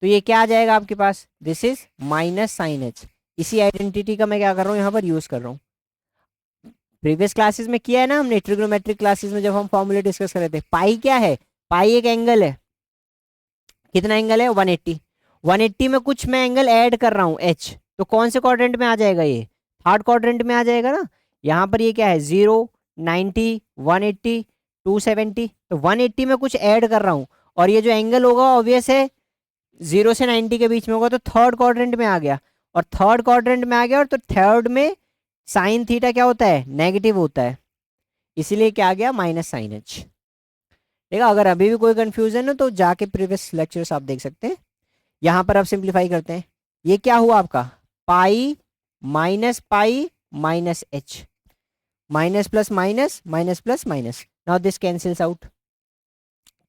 तो ये क्या आ जाएगा आपके पास, this is minus sine h. इसी आइडेंटिटी का मैं क्या कर रहा हूँ यहाँ पर यूज कर रहा हूँ, प्रीवियस क्लासेस में किया है ना हमने, ट्रिग्नोमेट्रिक क्लासेस में जब हम फॉर्मूले डिस्कस कर रहे थे। पाई क्या है, पाई एक एंगल है, कितना एंगल है 180, 180 में कुछ मैं एंगल ऐड कर रहा हूँ h, तो कौन से क्वाड्रेंट में आ जाएगा, ये थर्ड क्वाड्रेंट में आ जाएगा ना। यहाँ पर ये क्या है 0, 90, 180, 270, तो 180 में कुछ ऐड कर रहा हूँ, और ये जो एंगल होगा ऑब्वियस है 0 से 90 के बीच में होगा, तो थर्ड क्वाड्रेंट में आ गया, और थर्ड क्वाड्रेंट में आ गया, और तो थर्ड में साइन थीटा क्या होता है, नेगेटिव होता है, इसीलिए क्या आ गया माइनस साइन एच। ठीक है, अगर अभी भी कोई कंफ्यूजन है तो जाके प्रीवियस लेक्चर्स आप देख सकते हैं। यहाँ पर आप सिंप्लीफाई करते हैं, ये क्या हुआ आपका pi minus h, minus plus minus, minus plus minus, now this cancels out.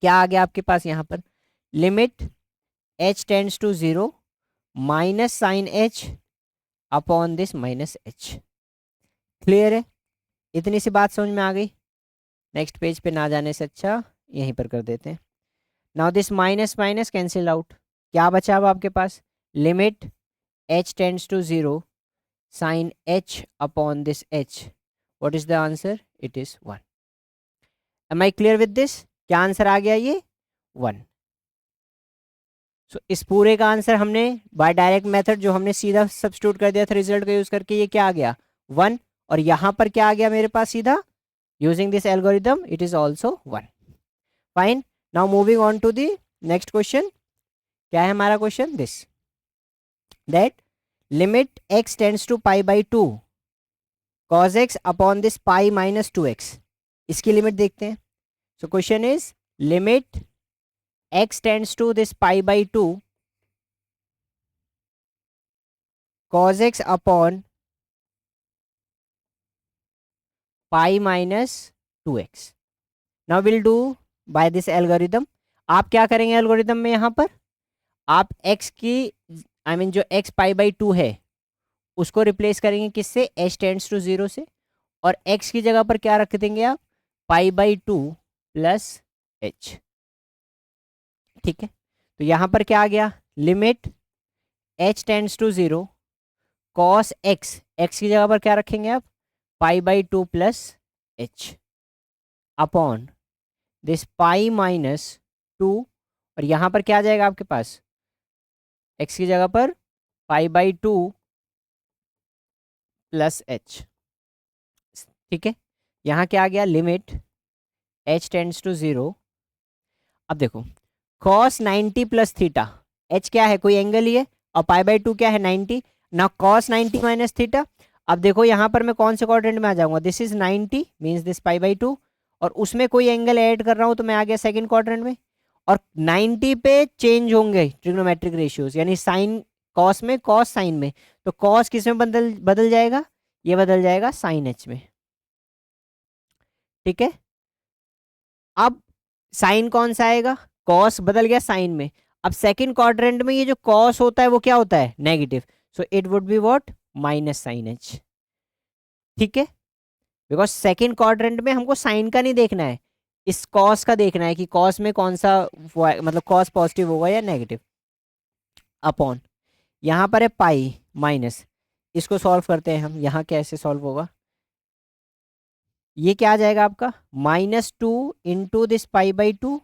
क्या आ गया आपके पास यहाँ पर, limit h tends to zero minus sine h upon this minus h. Clear है, इतनी सी बात समझ में आ गई। नेक्स्ट पेज पे ना जाने से अच्छा यहीं पर कर देते हैं। Now this minus minus cancel out, क्या बचा अब आपके पास, limit h tends to zero sine h upon this h, what is the answer, it is 1। Am I clear with this, क्या आंसर आ गया ये 1। सो इस पूरे का आंसर हमने बाय डायरेक्ट मेथड जो हमने सीधा सब्स्टिट्यूट कर दिया था रिजल्ट का यूज करके, ये क्या आ गया 1, और यहाँ पर क्या आ गया मेरे पास सीधा using this algorithm, it is also 1। Fine, now moving on to the next question. क्या है हमारा question, this that limit x tends to pi by 2 cos x upon this pi minus 2x, इसकी लिमिट देखते हैं। So question is limit x tends to this pi by 2 cos x upon pi minus 2x। Now will do by this algorithm. आप क्या करेंगे algorithm में, यहाँ पर आप x की जो x पाई बाई 2 है उसको रिप्लेस करेंगे किससे, h टेंड्स टू 0 से, और x की जगह पर क्या रख देंगे आप, पाई बाई 2 प्लस h। ठीक है, तो यहाँ पर क्या आ गया, limit h tends to 0 cos x, x की जगह पर क्या रखेंगे आप, pi by 2 plus h upon this pi minus 2, और यहाँ पर क्या आ जाएगा आपके पास, x की जगह पर पाई बाई 2 प्लस h। ठीक है, यहाँ क्या आ गया, लिमिट h टेंड्स टू 0। अब देखो cos 90 प्लस थीटा, h क्या है, कोई एंगल ही है, और पाई बाई 2 क्या है 90, ना cos 90 माइनस थीटा। अब देखो यहाँ पर मैं कौन से क्वाड्रेंट में आ जाऊंगा, this is 90 means this pi by 2, और उसमें कोई एंगल ऐड कर रहा हूँ तो मैं आ गया सेकंड क्वाड्रेंट में। और 90 पे चेंज होंगे ट्रिग्नोमेट्रिक रेशियोज, यानी साइन कॉस में, कॉस साइन में, तो कॉस किस में बदल बदल जाएगा, ये बदल जाएगा साइन एच में। ठीक है, अब साइन कौन सा आएगा, कॉस बदल गया साइन में। अब सेकंड क्वाड्रेंट में ये जो कॉस होता है वो क्या होता है, negative, so it would be what, minus sine h. ठीक है, बिकॉज सेकंड क्वाड्रेंट में हमको साइन का नहीं देखना है, इस कॉस का देखना है कि कॉस में कौन सा मतलब कॉस पॉजिटिव होगा या नेगेटिव, अपॉन यहाँ पर है पाई माइनस, इसको सॉल्व करते हैं हम, यहाँ कैसे सॉल्व होगा, ये क्या आ जाएगा आपका -2 into this pi by 2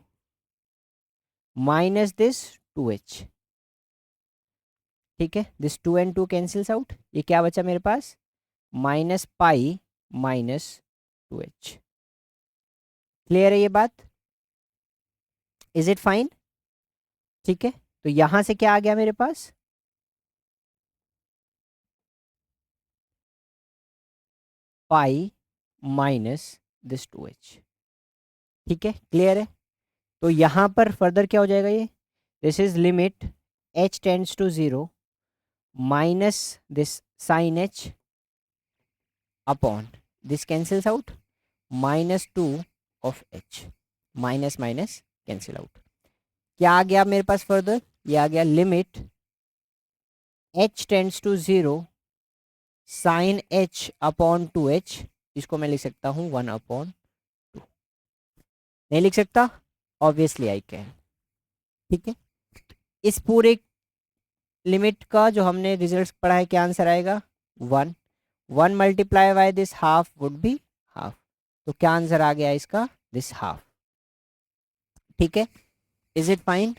minus this 2h। ठीक है, दिस 2 and 2 कैंसिल्स आउट, ये क्या बचा मेरे पास, minus pi minus 2h। Clear है ये बात, इज इट फाइन। ठीक है, तो यहां से क्या आ गया मेरे पास, पाई माइनस दिस 2h। ठीक है, क्लियर है, तो यहां पर फर्दर क्या हो जाएगा, ये this is limit h tends to 0 minus this sine h upon this cancels out -2 of h, minus minus cancel out. क्या आ गया मेरे पास फर्दर, ये आ गया limit h tends to 0 sine h upon 2h, इसको मैं लिख सकता हूँ 1/2, नहीं लिख सकता, ऑब्वियसली आई कैन। ठीक है, इस पूरे लिमिट का जो हमने रिजल्ट पढ़ा है क्या आंसर आएगा 1, 1 multiply by this half would be half, तो क्या आंसर आ गया इसका, दिस हाफ। ठीक है, is it fine,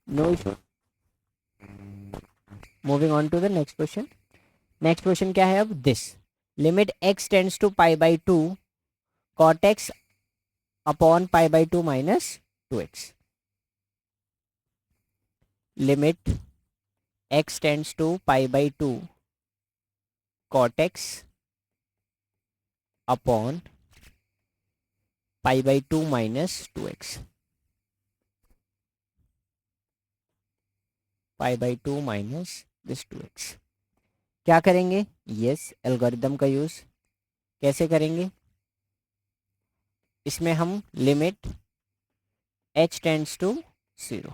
no issue. Moving on to the next question. Next question क्या है अब, this limit x tends to pi by 2 cot x upon pi by 2 minus 2x। Limit x tends to pi by 2 cot x upon pi by 2 minus 2x, pi by 2 minus this 2x। क्या करेंगे? Yes, algorithm का use कैसे करेंगे? इसमें हम limit h tends to 0,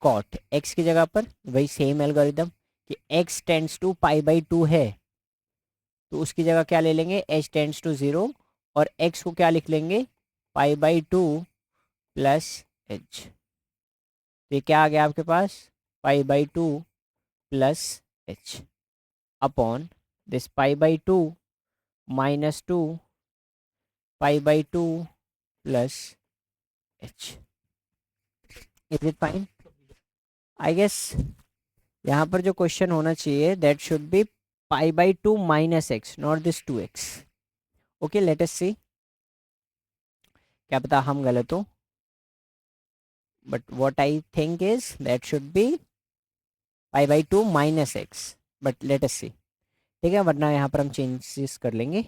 cot x की जगह पर वही सेम एल्गोरिदम कि x tends to pi by 2 है, तो उसकी जगह क्या ले लेंगे? h टेंड्स टू 0, और x को क्या लिख लेंगे? Pi by 2 plus h। तो ये क्या आ गया आपके पास? Pi by 2 plus h upon this pi by 2 minus 2 pi by 2 plus h। Is it fine? I guess यहाँ पर जो क्वेश्चन होना चाहिए that should be pi by 2 minus x, not this 2x। Okay, let us see, क्या पता हम गलत हो, but what I think is that should be pi by 2 minus x, but let us see. ठीक है, वरना यहाँ पर हम चेंजेस कर लेंगे।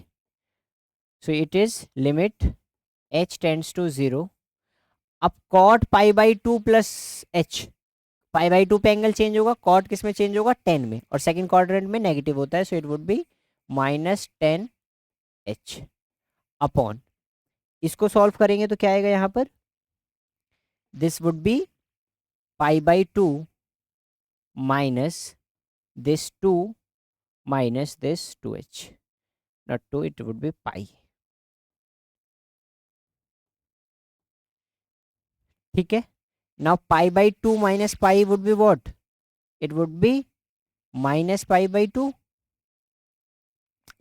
So it is limit h tends to 0। अब cot pi by 2 plus h, pi by 2 पे एंगल चेंज होगा, कॉट किस में चेंज होगा? 10 में, और सेकंड क्वाड्रेंट में नेगेटिव होता है, so it would be minus 10h upon, इसको सॉल्व करेंगे तो क्या आएगा यहाँ पर? This would be pi by 2 minus this 2 minus this 2h, not 2, it would be pi. ठीक है, now pi by 2 minus pi would be what? It would be minus pi by 2।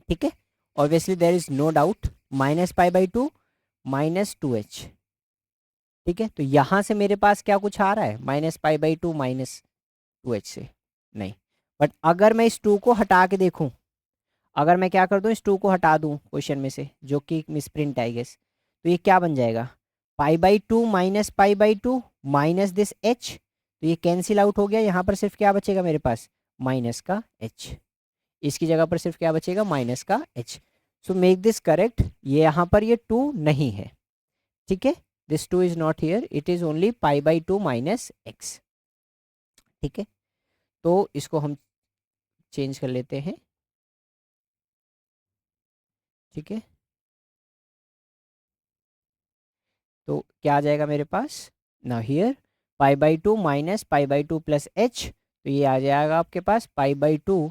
ठीक है, obviously there is no doubt, minus pi by 2 minus 2h। ठीक है, तो यहां से मेरे पास क्या कुछ आ रहा है? Minus pi by 2 minus 2h से नहीं, बट अगर मैं इस 2 को हटा के देखूं, अगर मैं क्या कर दूं, इस 2 को हटा दूं क्वेश्चन में से, जो कि मिसप्रिंट आई गेस, तो ये क्या बन जाएगा? पाई by 2 minus pi by 2 minus this h, तो ये कैंसिल आउट हो गया। यहाँ पर सिर्फ क्या बचेगा मेरे पास? माइनस का h। इसकी जगह पर सिर्फ क्या बचेगा? माइनस का h। So make this correct, ये यहाँ पर ये 2 नहीं है। ठीक है, this 2 is not here, it is only pi by 2 minus x। ठीक है, तो इसको हम चेंज कर लेते हैं। ठीक है, तो क्या आ जाएगा मेरे पास? Now here pi by 2 minus pi by 2 plus h, तो ये आ जाएगा आपके पास pi by 2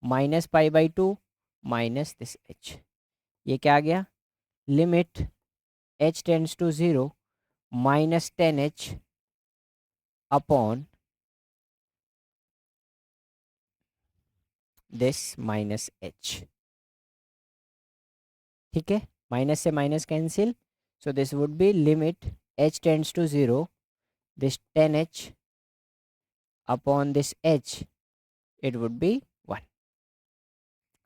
minus pi by 2 minus this h। ये क्या आ गया? Limit h tends to 0 minus 10h upon this minus h। ठीक है, माइनस से minus cancel, so this would be limit h tends to 0 this 10h upon this h, it would be 1.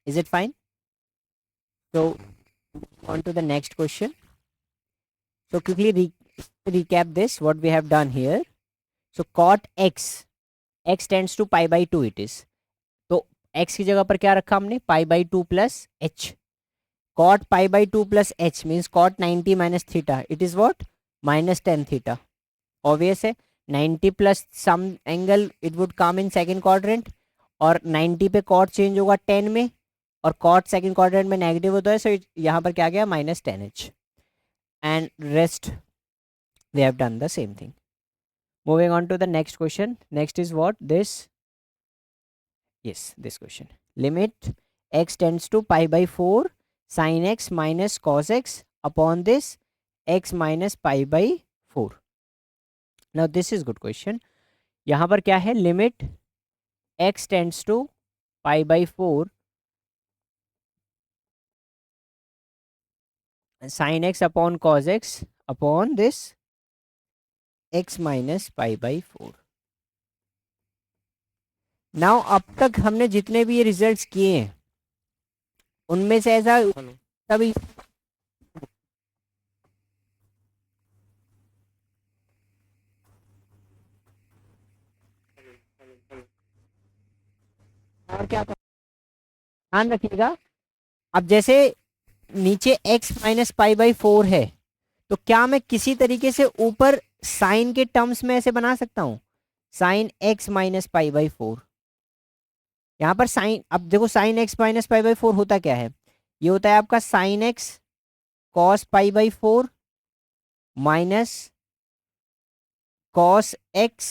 Is it fine? So on to the next question. So quickly recap this what we have done here. So cot x, x tends to pi by 2 it is, तो x की जगह पर क्या रखा हमने? पाई by 2 plus h। cot pi by 2 plus h means cot 90 minus theta, it is what? minus 10 theta। obvious है, 90 plus some angle it would come in second quadrant, और 90 पे कॉट चेंज होगा 10 में, और कॉट सेकंड क्वाड्रेंट में negative होता है, so यहाँ पर क्या गया? Minus 10h, and rest we have done the same thing. Moving on to the next question, next is what? This, yes this question, limit x tends to pi by 4 sine x minus cos x upon this x minus pi by 4। Now this is good question. यहाँ पर क्या है? Limit x tends to pi by 4 sine x upon cos x upon this x minus pi by 4। Now अब तक हमने जितने भी ये रिजल्ट्स किए हैं उनमें से ऐसा तभी और क्या ध्यान रखिएगा। अब जैसे नीचे x माइनस पाई बाई 4 है, तो क्या मैं किसी तरीके से ऊपर साइन के टर्म्स में ऐसे बना सकता हूं, sine x minus pi by four. यहाँ पर साइन, अब देखो sine x minus pi by four होता क्या है, ये होता है आपका sine x cos pi by four minus cos x,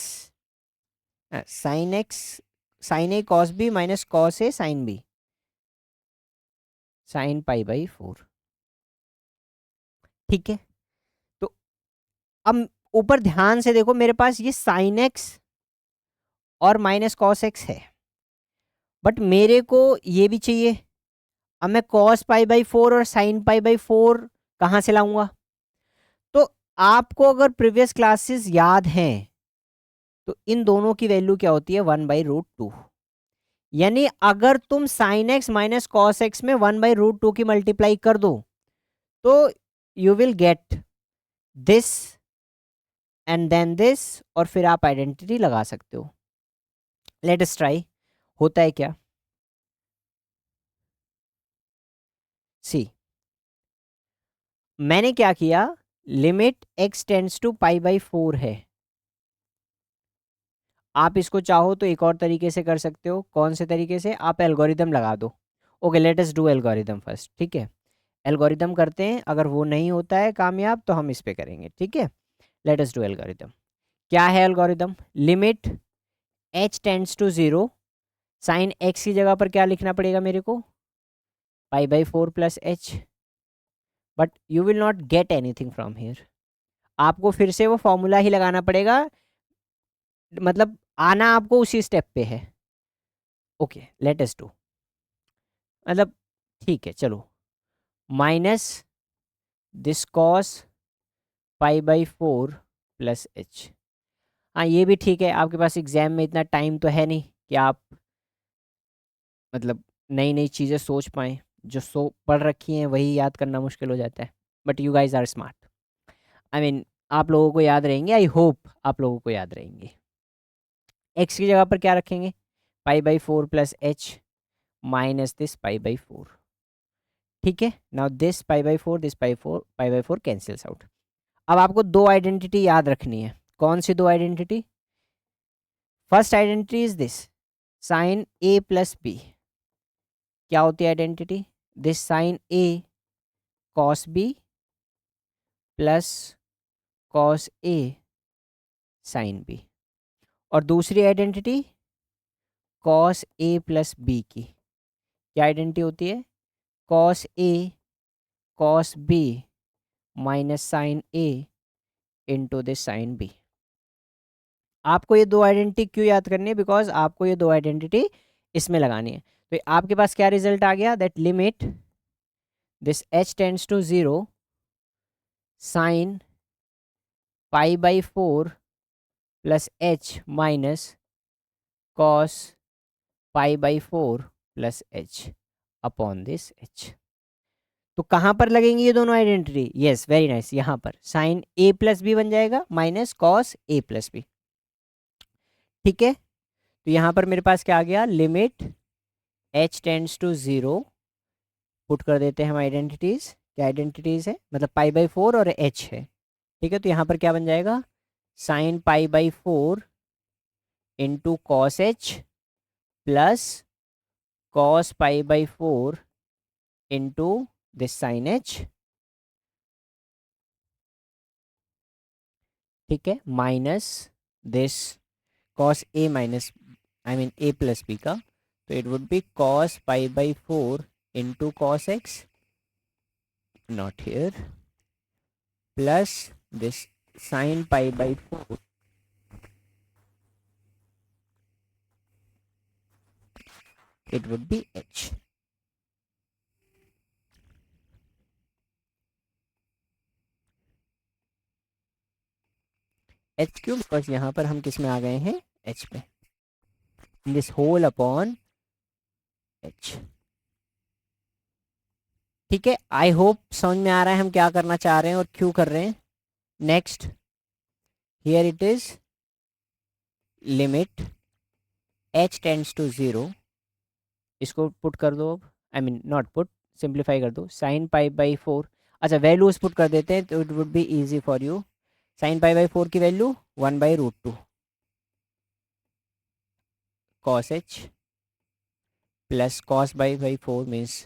sine x sine a cos b minus cos a sine b, sine pi by four. ठीक है, तो अब ऊपर ध्यान से देखो, मेरे पास ये साइन एक्स और माइनस कॉस एक्स है, बट मेरे को ये भी चाहिए। अब मैं कॉस पाई बाई फोर और साइन पाई बाई फोर कहाँ से लाऊंगा? तो आपको अगर प्रीवियस क्लासेस याद हैं तो इन दोनों की वैल्यू क्या होती है, 1/√2। यानी अगर तुम sine x minus cos x में 1/√2 की मल्टीप्लाई कर दो तो you will get this and then this, और फिर आप आइडेंटिटी लगा सकते हो। लेट अस ट्राई, होता है क्या, सी मैंने क्या किया, limit x tends to pi by four है। आप इसको चाहो तो एक और तरीके से कर सकते हो, कौन से तरीके से, आप एल्गोरिदम लगा दो। Okay, let us do algorithm first. ठीक है, एल्गोरिदम करते हैं, अगर वो नहीं होता है कामयाब तो हम इस पे करेंगे। ठीक है, लेट अस डू एल्गोरिदम। क्या है algorithm, limit h tends to zero, sine x की जगह पर क्या लिखना पड़ेगा मेरे को, pi by four plus h, but you will not get anything from here. आपको फिर से वो फॉर्मूला ही लगाना पड़ेगा, मतलब आना आपको उसी स्टेप पे है। ओके, लेट अस डू, मतलब ठीक है चलो, minus this cos pi by four plus H. हाँ ये भी ठीक है, आपके पास एग्जाम में इतना टाइम तो है नहीं कि आप मतलब नई नई चीज़ें सोच पाएँ, जो पढ़ रखी हैं वही याद करना मुश्किल हो जाता है। But you guys are smart, I mean आप लोगों को याद रहेंगे, आई होप आप लोगों को याद रहेंगे। एक्स की जगह पर क्या रखेंगे, पाई by four plus h minus this pi by four. ठीक है, now this pi by four, this pi by four cancels out. अब आपको दो आइडेंटिटी याद रखनी है, कौन सी दो identity, first identity is this sine a plus B. क्या होती है identity, this sine a cos b plus cos a sine b. और दूसरी identity cos a plus b की, क्या आइडेंटिटी होती है, cos a cos b minus sine a into this sine b. आपको ये दो आइडेंटिटी क्यों याद करनी है, बिकॉज आपको ये दो आइडेंटिटी इसमें लगानी है। तो आपके पास क्या रिजल्ट आ गया, that limit this h tends to zero sine pi by four plus h minus cos pi by four plus h upon this h. तो कहाँ पर लगेंगी ये दोनों आइडेंटिटी, यस वेरी नाइस, यहाँ पर साइन ए प्लस बी बन जाएगा minus cos a plus B. ठीक है, तो यहाँ पर मेरे पास क्या आ गया, limit h tends to zero, put कर देते हैं हम आइडेंटिटीज, क्या आइडेंटिटीज है, मतलब पाई बाई फोर और h है। ठीक है, तो यहाँ पर क्या बन जाएगा, sine pi by four into cos h plus cos pi by four into this sine h. ठीक है, minus this cos a minus, I mean a plus b का, तो it would be cos pi by four into cos x, not here, plus this sine pi by four it would be h। h क्यों, because यहाँ पर हम किस में आ गए हैं, h पे, दिस होल अपॉन h। ठीक है, आई होप समझ में आ रहा है हम क्या करना चाह रहे हैं और क्यों कर रहे हैं। Next, here it is limit h tends to zero, इसको पुट कर दो अब, I mean not put, simplify कर दो, साइन पाई बाई फोर। अच्छा वैल्यूज पुट कर देते हैं तो it would be easy for you. Sine pi by 4 की value 1/√2 cos h plus cos by 4 means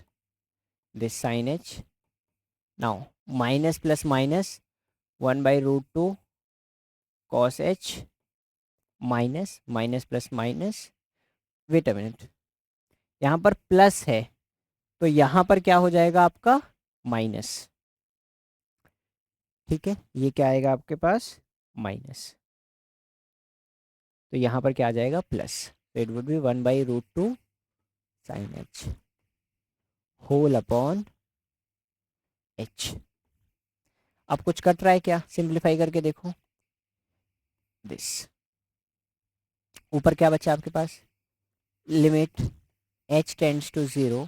this sine h। Now minus plus minus 1/√2 cos h minus minus plus minus, wait a minute, यहाँ पर plus है तो यहाँ पर क्या हो जाएगा आपका माइनस। ठीक है, ये क्या आएगा आपके पास माइनस, तो यहाँ पर क्या आ जाएगा प्लस, तो it would be 1/√2 sine h whole upon h। अब कुछ कट रहा है क्या, सिंप्लीफाई करके देखो। दिस ऊपर क्या बचा आपके पास, limit h tends to 0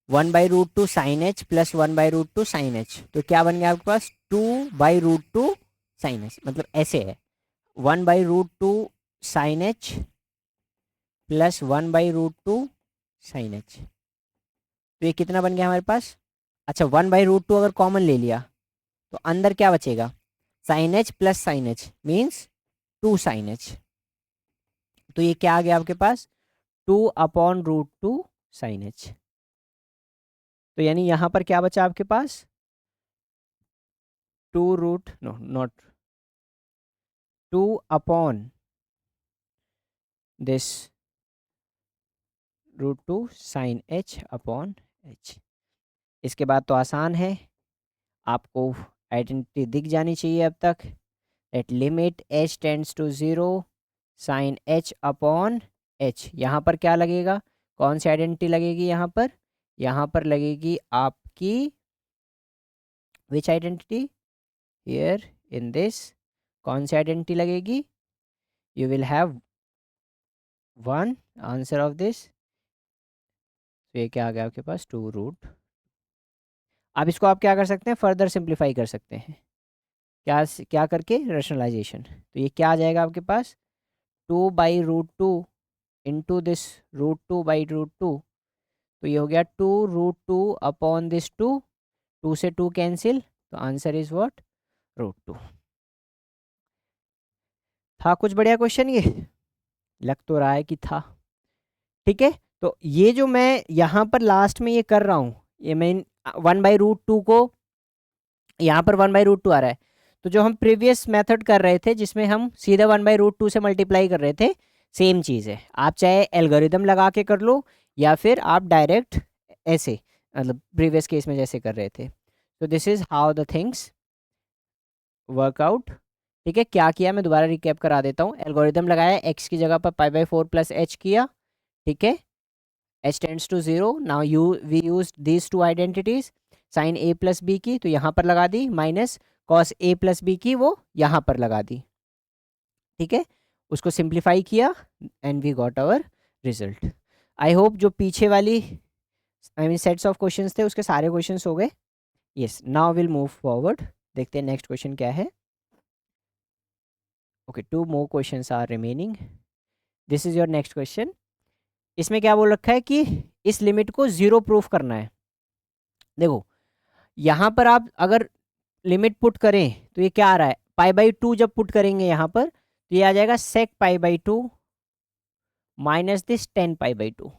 1/√2 sine h plus 1/√2 sine h, तो क्या बन गया आपके पास 2/√2 साइन h, मतलब ऐसे है 1/√2 sine h plus 1/√2 sine h, तो ये कितना बन गया हमारे पास। अच्छा 1/√2 अगर कॉमन ले लिया तो अंदर क्या बचेगा, sine h plus sine h means 2 sine h, तो ये क्या आ गया आपके पास 2/√2 साइन h। तो यानी यहाँ पर क्या बचा आपके पास 2 root no not 2 upon this √2 sine h upon h। इसके बाद तो आसान है, आपको आइडेंटिटी दिख जानी चाहिए अब तक। At limit h tends to 0 sine h upon h, यहाँ पर क्या लगेगा, कौन सी आइडेंटिटी लगेगी यहाँ पर, यहाँ पर लगेगी आपकी विच आइडेंटिटी हियर इन दिस, कौन सी आइडेंटिटी लगेगी, you will have one answer of this, तो ये क्या आ गया आपके पास 2√। अब इसको आप क्या कर सकते हैं, फर्दर सिंप्लीफाई कर सकते हैं, क्या क्या करके रेशनलाइजेशन, तो ये क्या आ जाएगा आपके पास 2/√2 इंटू दिस √2/√2, तो ये हो गया 2√2 अपॉन दिस 2, 2 से 2 कैंसिल, तो आंसर इज व्हाट √2। था कुछ बढ़िया क्वेश्चन ये, लग तो रहा है कि था। ठीक है, तो ये जो मैं यहाँ पर लास्ट में ये कर रहा हूँ, ये मैं 1/√2 को, यहाँ पर 1/√2 आ रहा है, तो जो हम प्रीवियस मेथड कर रहे थे जिसमें हम सीधा 1/√2 से मल्टीप्लाई कर रहे थे, सेम चीज़ है। आप चाहे एल्गोरिदम लगा के कर लो या फिर आप डायरेक्ट ऐसे, मतलब प्रीवियस केस में जैसे कर रहे थे। तो this is how the things workout. ठीक है, क्या किया मैं दोबारा रिकैप करा देता हूँ। एल्गोरिदम लगाया, x की जगह पर π/4 प्लस h किया। ठीक है, h tends to 0, now we use these two identities, sine a plus b की तो यहाँ पर लगा दी, minus cos a plus b की वो यहाँ पर लगा दी। ठीक है, उसको सिंप्लीफाई किया and we got our result. I hope जो पीछे वाली I mean sets of questions थे उसके सारे क्वेश्चंस हो गए। Yes, now will move forward, देखते हैं नेक्स्ट क्वेश्चन क्या है। Okay, 2 more questions are remaining, this is your next question. इसमें क्या बोल रखा है कि इस लिमिट को 0 प्रूफ करना है। देखो यहाँ पर आप अगर लिमिट पुट करें तो ये क्या आ रहा है, π/2 जब पुट करेंगे यहाँ पर तो ये आ जाएगा sec π/2 माइनस दिस 10π/2।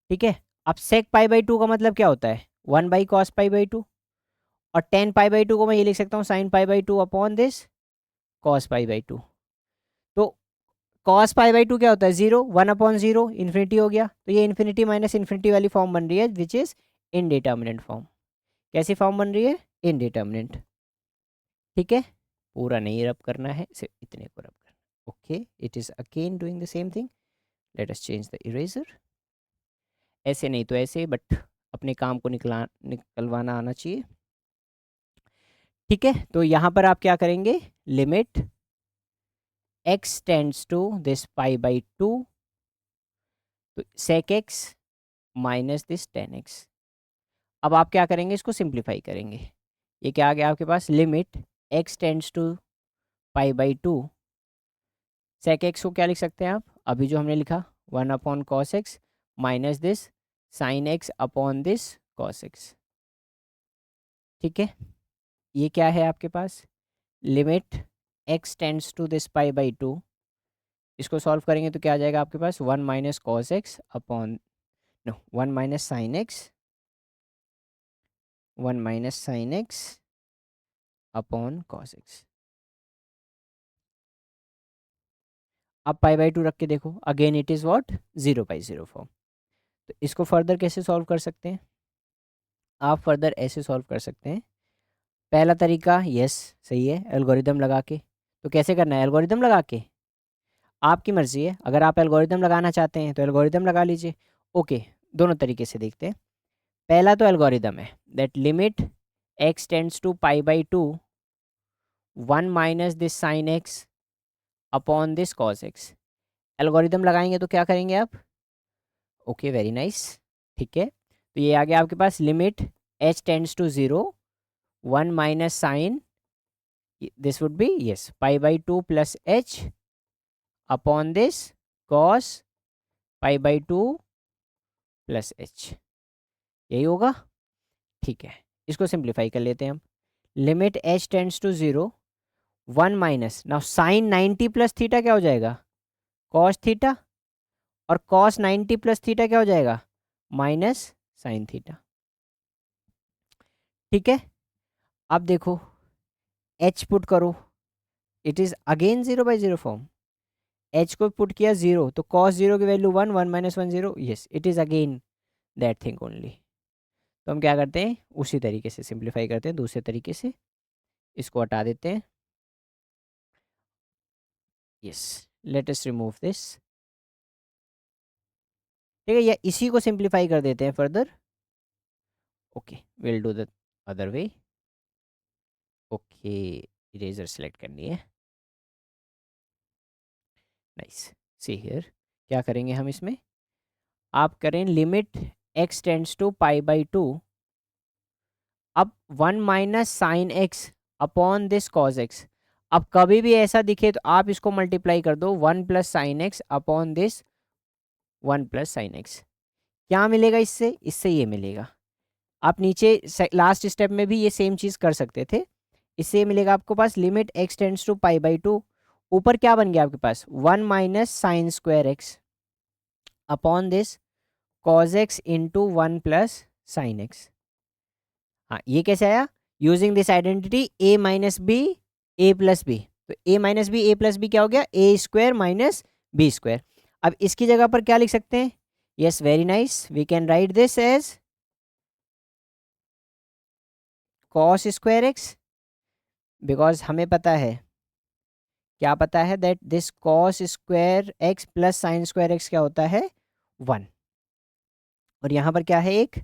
ठीक है, अब sec π/2 का मतलब क्या होता है 1/cos π/2, और 10π/2 को मैं ये लिख सकता हूँ sin π/2 अपॉन दिस cos π/2। तो cos π/2 क्या होता है 0, 1/0, इन्फिनिटी हो गया, तो ये इन्फिनिटी माइनस इन्फिनिटी वाली फॉर्म बन रही है विच इज़ इनडिटर्मिनेंट फॉर्म। कैसी फॉर्म बन रही है, इनडिटर्मिनेंट। ठीक है, पूरा नहीं रब करना है, सिर्फ इतने को रब करना। Okay, it is again doing the same thing, let us change the eraser. ऐसे नहीं तो ऐसे, बट अपने काम को निकलवाना आना चाहिए। ठीक है, तो यहाँ पर आप क्या करेंगे, limit x tends to this π/2 तो sec x minus this 10x। अब आप क्या करेंगे, इसको सिंप्लीफाई करेंगे, ये क्या आ गया आपके पास, limit x tends to π/2, sec x को क्या लिख सकते हैं आप, अभी जो हमने लिखा 1/cos x minus this sin x upon this cos x। ठीक है, ये क्या है आपके पास, limit x tends to this pi by 2, इसको सॉल्व करेंगे तो क्या आ जाएगा आपके पास, 1 minus cos x upon, no 1 minus sine x, 1 minus sine x upon cos x. अब पाई बाई 2 रख के देखो, again it is what, 0/0 form. तो इसको फर्दर कैसे सॉल्व कर सकते हैं, आप फर्दर ऐसे सॉल्व कर सकते हैं। पहला तरीका यस सही है, एल्गोरिदम लगा के। तो कैसे करना है, एल्गोरिदम लगा के, आपकी मर्ज़ी है, अगर आप एल्गोरिदम लगाना चाहते हैं तो एल्गोरिदम लगा लीजिए। ओके, दोनों तरीके से देखते हैं। पहला तो एल्गोरिदम है that limit x tends to pi by 2, 1 minus this sine x upon this cos x. Algorithm लगाएंगे तो क्या करेंगे आप, ओके वेरी नाइस, ठीक है। तो ये आ गया आपके पास limit h tends to 0, 1 minus sine, this would be yes pi by 2 plus h upon this cos pi by 2 plus h, यही होगा, ठीक है। इसको सिंप्लीफाई कर लेते हैं हम, limit h tends to 0, 1 minus, now sine 90 plus theta क्या हो जाएगा, कॉस थीटा, और कॉस 90 प्लस थीटा क्या हो जाएगा, माइनस साइन थीटा, ठीक है। अब देखो h पुट करो, it is again 0/0 form, h को पुट किया 0 तो कॉस 0 की value 1, 1 minus 1 0, yes it is again that thing only. तो हम क्या करते हैं, उसी तरीके से सिंप्लीफाई करते हैं, दूसरे तरीके से इसको हटा देते हैं, yes let us remove this, ठीक है, या इसी को सिंप्लीफाई कर देते हैं further, okay will do the other way, okay eraser select करनी है, नाइस, सी हियर, क्या करेंगे हम इसमें, आप करें limit x tends to pi by 2, अब 1 minus sine x upon this cos x. अब कभी भी ऐसा दिखे तो आप इसको मल्टीप्लाई कर दो 1 plus sine x upon this 1 plus sine x, क्या मिलेगा इससे, इससे ये मिलेगा। आप नीचे लास्ट स्टेप में भी ये सेम चीज़ कर सकते थे, इससे ये मिलेगा आपको पास limit x tends to pi by 2, ऊपर क्या बन गया आपके पास 1 minus sine square x upon this cos x into 1 plus sine x. हाँ ये कैसे आया, using this identity a minus B A plus B, तो a minus B A plus B क्या हो गया, A square minus B square. अब इसकी जगह पर क्या लिख सकते हैं, yes very nice, we can write this as cos square x, because हमें पता है, क्या पता है that this cos square x plus sine square x क्या होता है 1, और यहाँ पर क्या है एक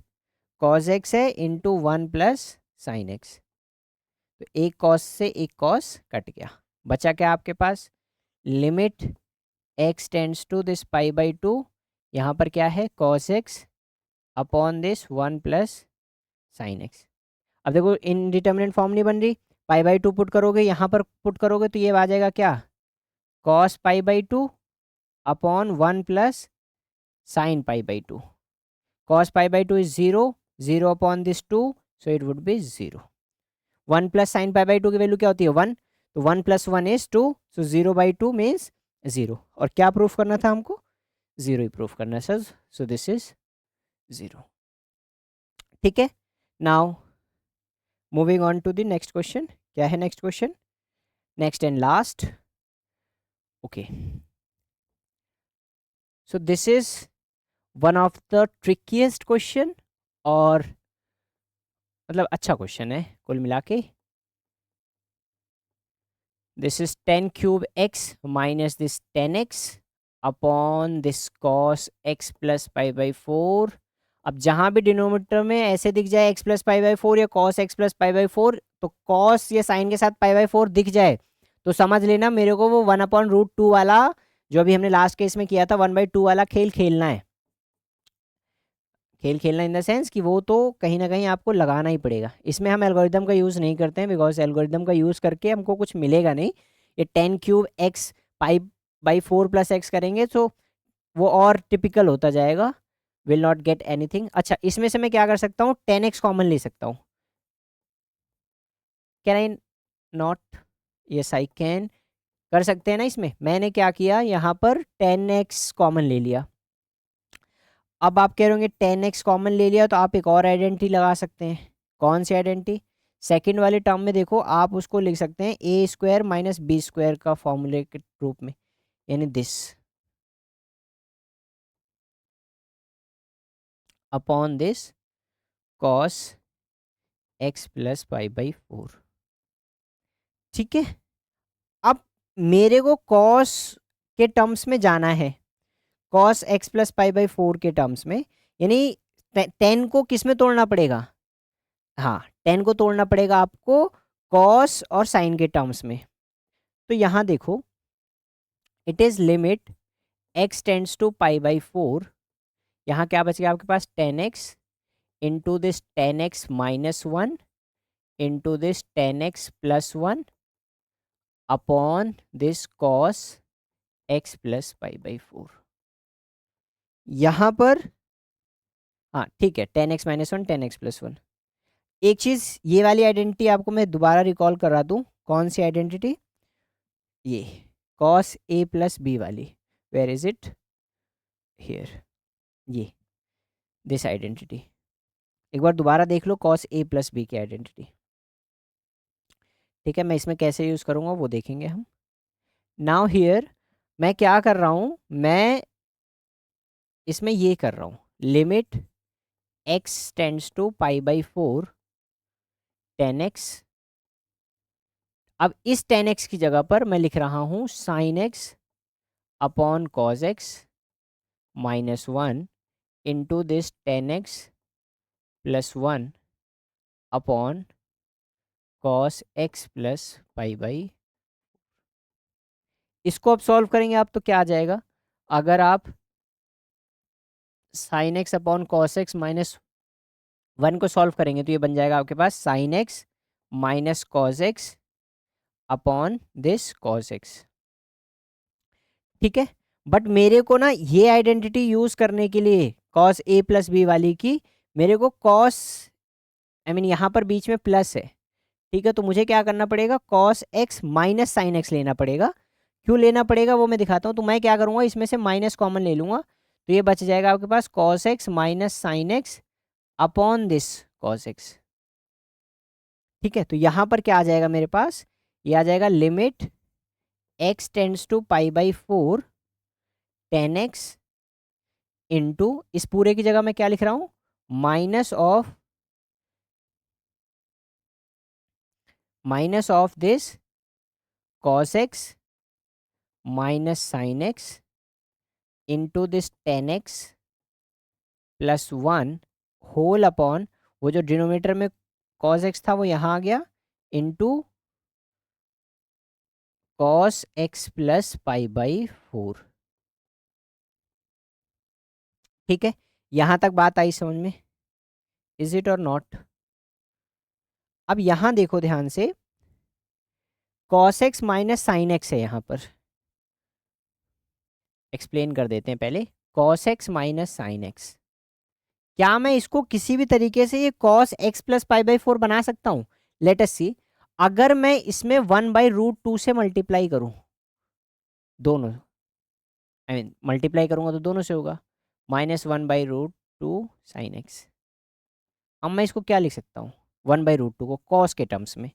कॉस एक्स है इंटू 1 प्लस साइन एक्स, तो एक कॉस से एक कॉस कट गया, बचा क्या आपके पास, limit x tends to this pi by 2, यहाँ पर क्या है cos x upon this 1 plus sine x. अब देखो इनडिटर्मिनेट फॉर्म नहीं बन रही, पाई बाई 2 पुट करोगे, यहाँ पर पुट करोगे तो ये आ जाएगा क्या, cos pi by 2 upon 1 plus sign pi by 2, cos pi by 2 is 0, 0 upon this 2, so it would be 0, 1 plus sign pi by 2 की वैल्यू क्या होती है 1, तो 1 प्लस 1 इज 2, सो 0/2 मीन्स 0, और क्या प्रूफ करना था हमको, 0 ही प्रूफ करना है सर, सो दिस इज 0, ठीक है। Now moving on to the next question, क्या है next question, next and last, okay so this is one of the trickiest question, और मतलब अच्छा क्वेश्चन है कुल मिला के, this is 10 cube x minus this 10x upon this cos x plus pi by 4। अब जहाँ भी डिनोमिनेटर में ऐसे दिख जाए x प्लस पाई बाई 4 या cos x plus pi by 4, तो cos या साइन के साथ पाई बाई 4 दिख जाए तो समझ लेना मेरे को वो 1/√2 वाला, जो अभी हमने लास्ट केस में किया था 1/2 वाला खेल खेलना है, खेल खेलना इन द सेंस कि वो तो कहीं ना कहीं आपको लगाना ही पड़ेगा। इसमें हम एल्गोरिदम का यूज़ नहीं करते हैं, बिकॉज एल्गोरिदम का यूज़ करके हमको कुछ मिलेगा नहीं, ये 10 cube x pi by 4 plus x करेंगे तो वो और टिपिकल होता जाएगा, विल नॉट गेट एनीथिंग। अच्छा इसमें से मैं क्या कर सकता हूँ, 10x कॉमन ले सकता हूँ, can I not? Yes I can, कर सकते हैं ना। इसमें मैंने क्या किया, यहाँ पर 10x कॉमन ले लिया। अब आप कह रहे होंगे 10x कॉमन ले लिया तो आप एक और आइडेंटिटी लगा सकते हैं। कौन सी आइडेंटिटी? सेकंड वाले टर्म में देखो, आप उसको लिख सकते हैं ए स्क्वायर माइनस बी स्क्वायर का फॉर्मूले के रूप में, यानी this upon this cos x plus pi by 4। ठीक है, अब मेरे को कॉस के टर्म्स में जाना है, cos x plus pi by 4 के टर्म्स में, यानी 10 को किस में तोड़ना पड़ेगा? हाँ, 10 को तोड़ना पड़ेगा आपको कॉस और साइन के टर्म्स में। तो यहाँ देखो, it is limit x tends to pi by 4। यहाँ क्या बच गया आपके पास? 10x into this 10x minus 1 into this 10x plus 1 upon this cos x plus pi by 4। यहाँ पर हाँ ठीक है, 10x माइनस 1 10x प्लस 1। एक चीज़ ये वाली आइडेंटिटी आपको मैं दोबारा रिकॉल करा दूँ। कौन सी आइडेंटिटी? ये कॉस a प्लस बी वाली। Where is it? हियर, ये दिस आइडेंटिटी। एक बार दोबारा देख लो, कॉस a प्लस बी की आइडेंटिटी। ठीक है, मैं इसमें कैसे यूज़ करूँगा वो देखेंगे हम। नाउ हियर मैं क्या कर रहा हूँ, मैं इसमें ये कर रहा हूँ, limit x tends to pi by 4 10x। अब इस 10x की जगह पर मैं लिख रहा हूँ sine x upon cos x minus 1 into this 10x plus 1 upon cos x plus pi by. इसको अब सॉल्व करेंगे आप तो क्या आ जाएगा? अगर आप sine x upon cos x minus 1 को सॉल्व करेंगे तो ये बन जाएगा आपके पास sine x minus cos x upon this cos x. ठीक है, बट मेरे को ना ये आइडेंटिटी यूज करने के लिए कॉस ए प्लस बी वाली की, मेरे को कॉस यहाँ पर बीच में प्लस है। ठीक है, तो मुझे क्या करना पड़ेगा, cos x minus sine x लेना पड़ेगा। क्यों लेना पड़ेगा वो मैं दिखाता हूँ। तो मैं क्या करूँगा, इसमें से माइनस कॉमन ले लूँगा, तो ये बच जाएगा आपके पास cos x minus sine x upon this cos x. ठीक है, तो यहाँ पर क्या आ जाएगा मेरे पास, ये आ जाएगा limit x tends to pi by 4 10x into, इस पूरे की जगह मैं क्या लिख रहा हूँ, minus of this cos x minus sine x into this 10x plus 1 whole upon, वो जो डिनोमिनेटर में कॉस एक्स था वो यहाँ आ गया, into cos x plus pi by 4। ठीक है, यहाँ तक बात आई समझ में? इज इट और नॉट? अब यहाँ देखो ध्यान से, cos x minus sine x है, यहाँ पर एक्सप्लेन कर देते हैं पहले। Cos x minus sine x, क्या मैं इसको किसी भी तरीके से ये cos x plus pi by 4 बना सकता हूँ? लेट अस सी, अगर मैं इसमें 1/√2 से मल्टीप्लाई करूँ, दोनों मल्टीप्लाई करूँगा तो दोनों से होगा, -1/√2 साइन एक्स। अब मैं इसको क्या लिख सकता हूँ, 1/√2 को कॉस के टर्म्स में,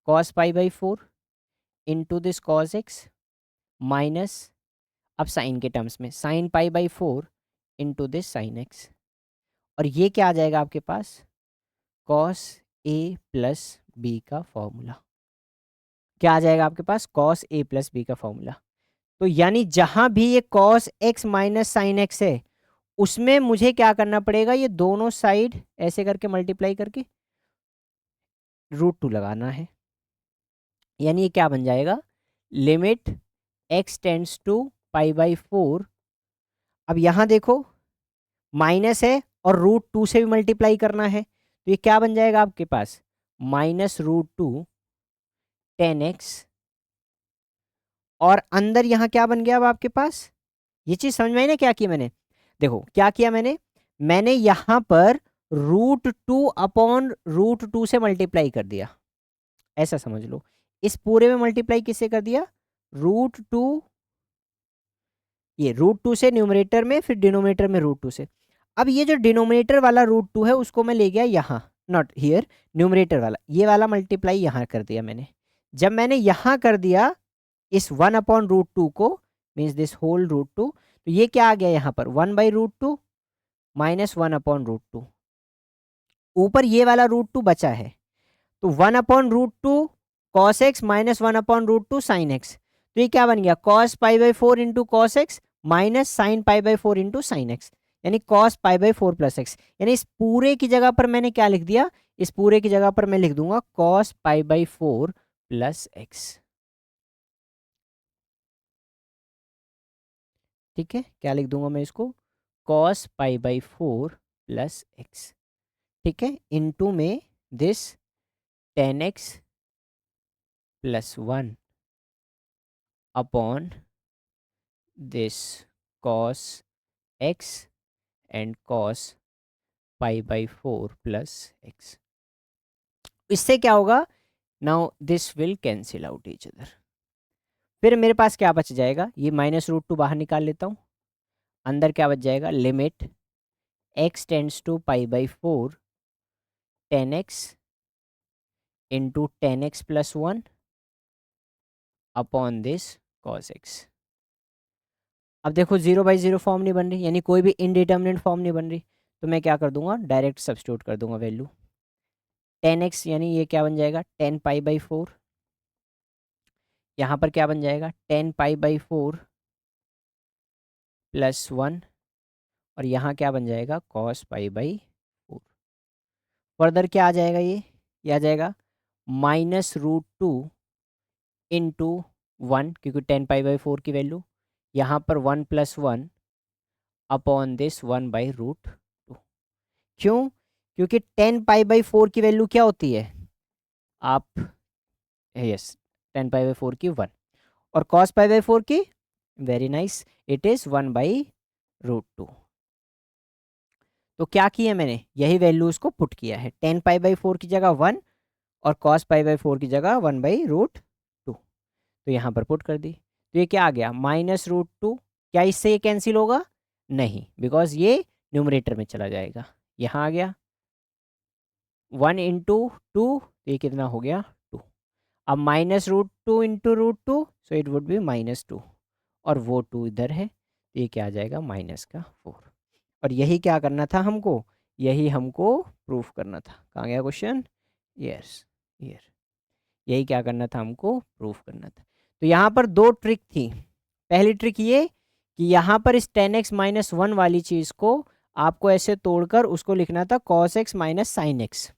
cos pi by 4 into this cos x minus, अब साइन के टर्म्स में sign pi by 4 into this sine x. और ये क्या आ जाएगा आपके पास, कॉस ए प्लस बी का फॉर्मूला। क्या आ जाएगा आपके पास, कॉस ए प्लस बी का फॉर्मूला। तो यानी जहां भी ये cos x minus sine x है, उसमें मुझे क्या करना पड़ेगा, ये दोनों साइड ऐसे करके मल्टीप्लाई करके √2 लगाना है। यानी ये क्या बन जाएगा, limit x tends to pi by 4। अब यहाँ देखो माइनस है और √2 से भी मल्टीप्लाई करना है, तो ये क्या बन जाएगा आपके पास, -√2 10x। और अंदर यहाँ क्या बन गया अब आपके पास, ये चीज़ समझ में आई ना क्या किया मैंने? देखो क्या किया मैंने यहाँ पर √2 अपॉन √2 से मल्टीप्लाई कर दिया। ऐसा समझ लो। इस पूरे में मल्टीप्लाई किससे कर दिया, √2, ये √2 से न्यूमरेटर में, फिर डिनोमिनेटर में √2 से। अब ये जो डिनोमिनेटर वाला √2 है उसको मैं ले गया यहाँ, नॉट हियर, न्यूमरेटर वाला, ये वाला मल्टीप्लाई यहाँ कर दिया मैंने। जब मैंने यहाँ कर दिया इस 1/√2 को, मीन्स दिस होल √2, तो ये क्या आ गया यहाँ पर, 1/√2 माइनस 1/√2। ऊपर ये वाला √2 बचा है, तो 1/√2 cos x minus 1/√2 sin x, तो ये क्या बन गया, cos π/4 into cos x minus sine π/4 into sine x, यानी cos π/4 प्लस एक्स। यानी इस पूरे की जगह पर मैंने क्या लिख दिया, इस पूरे की जगह पर मैं लिख दूंगा cos π/4 प्लस एक्स। ठीक है, क्या लिख दूंगा मैं इसको, cos π/4 प्लस एक्स। ठीक है, इनटू में this tan x plus 1 upon this cos x and cos π/4 plus x. इससे क्या होगा, now this will cancel out each other. फिर मेरे पास क्या बच जाएगा, ये -√2 बाहर निकाल लेता हूँ, अंदर क्या बच जाएगा, limit x tends to π/4 tan x into tan x plus 1 upon this cos x। अब देखो 0/0 फॉर्म नहीं बन रही, यानी कोई भी इनडिटर्मिनेट फॉर्म नहीं बन रही, तो मैं क्या कर दूंगा, डायरेक्ट सब्स्टिट्यूट कर दूंगा वैल्यू। tan x यानी ये क्या बन जाएगा, tan π/4, यहाँ पर क्या बन जाएगा, tan π/4 प्लस 1, और यहाँ क्या बन जाएगा, cos π/4। फर्दर क्या आ जाएगा, ये आ जाएगा -√2 इंटू 1, क्योंकि tan π/4 की वैल्यू, यहाँ पर 1 + 1 अपॉन दिस 1/√2। क्यों, क्योंकि tan π/4 की वैल्यू क्या होती है, आप यस, tan π/4 की 1, और cos π/4 की, वेरी नाइस, इट इज़ 1/√2। तो क्या किया मैंने, यही वैल्यू उसको पुट किया है, tan π/4 की जगह 1 और cos π/4 की जगह 1/√2, तो यहाँ पर पुट कर दी। तो ये क्या आ गया, -√2, क्या इससे ये कैंसिल होगा, नहीं, बिकॉज ये न्यूमरेटर में चला जाएगा, यहाँ आ गया 1 इंटू 2, ये कितना हो गया 2। अब -√2 into √2, so it would be -2, और वो 2 इधर है, तो ये क्या आ जाएगा, -4। और यही क्या करना था हमको, यही हमको प्रूफ करना था। कहाँ गया क्वेश्चन, यस हियर, यही क्या करना था हमको, प्रूफ करना था। तो यहाँ पर दो ट्रिक थी। पहली ट्रिक ये कि यहाँ पर इस tan x माइनस 1 वाली चीज़ को आपको ऐसे तोड़कर उसको लिखना था cos x minus sine x.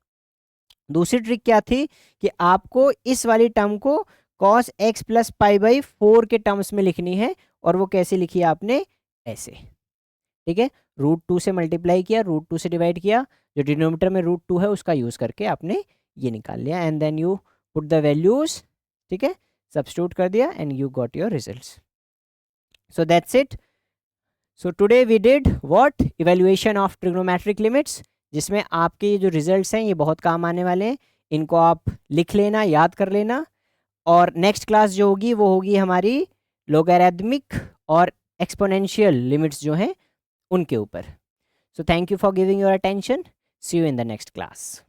दूसरी ट्रिक क्या थी कि आपको इस वाली टर्म को cos x प्लस π/4 के टर्म्स में लिखनी है, और वो कैसे लिखी है आपने, ऐसे। ठीक है, √2 से मल्टीप्लाई किया, √2 से डिवाइड किया, जो डिनोमिनेटर में √2 है उसका यूज़ करके आपने ये निकाल लिया, and then you put the values. ठीक है, सब्स्टिट्यूट कर दिया and you got your results. So that's it. So today we did what, evaluation of trigonometric limits, जिसमें आपके ये जो रिजल्ट्स हैं ये बहुत काम आने वाले हैं, इनको आप लिख लेना, याद कर लेना। और नेक्स्ट क्लास जो होगी वो होगी हमारी लोगैरिथमिक और एक्सपोनेंशियल लिमिट्स जो हैं उनके ऊपर। So thank you for giving your attention, see you in the next class.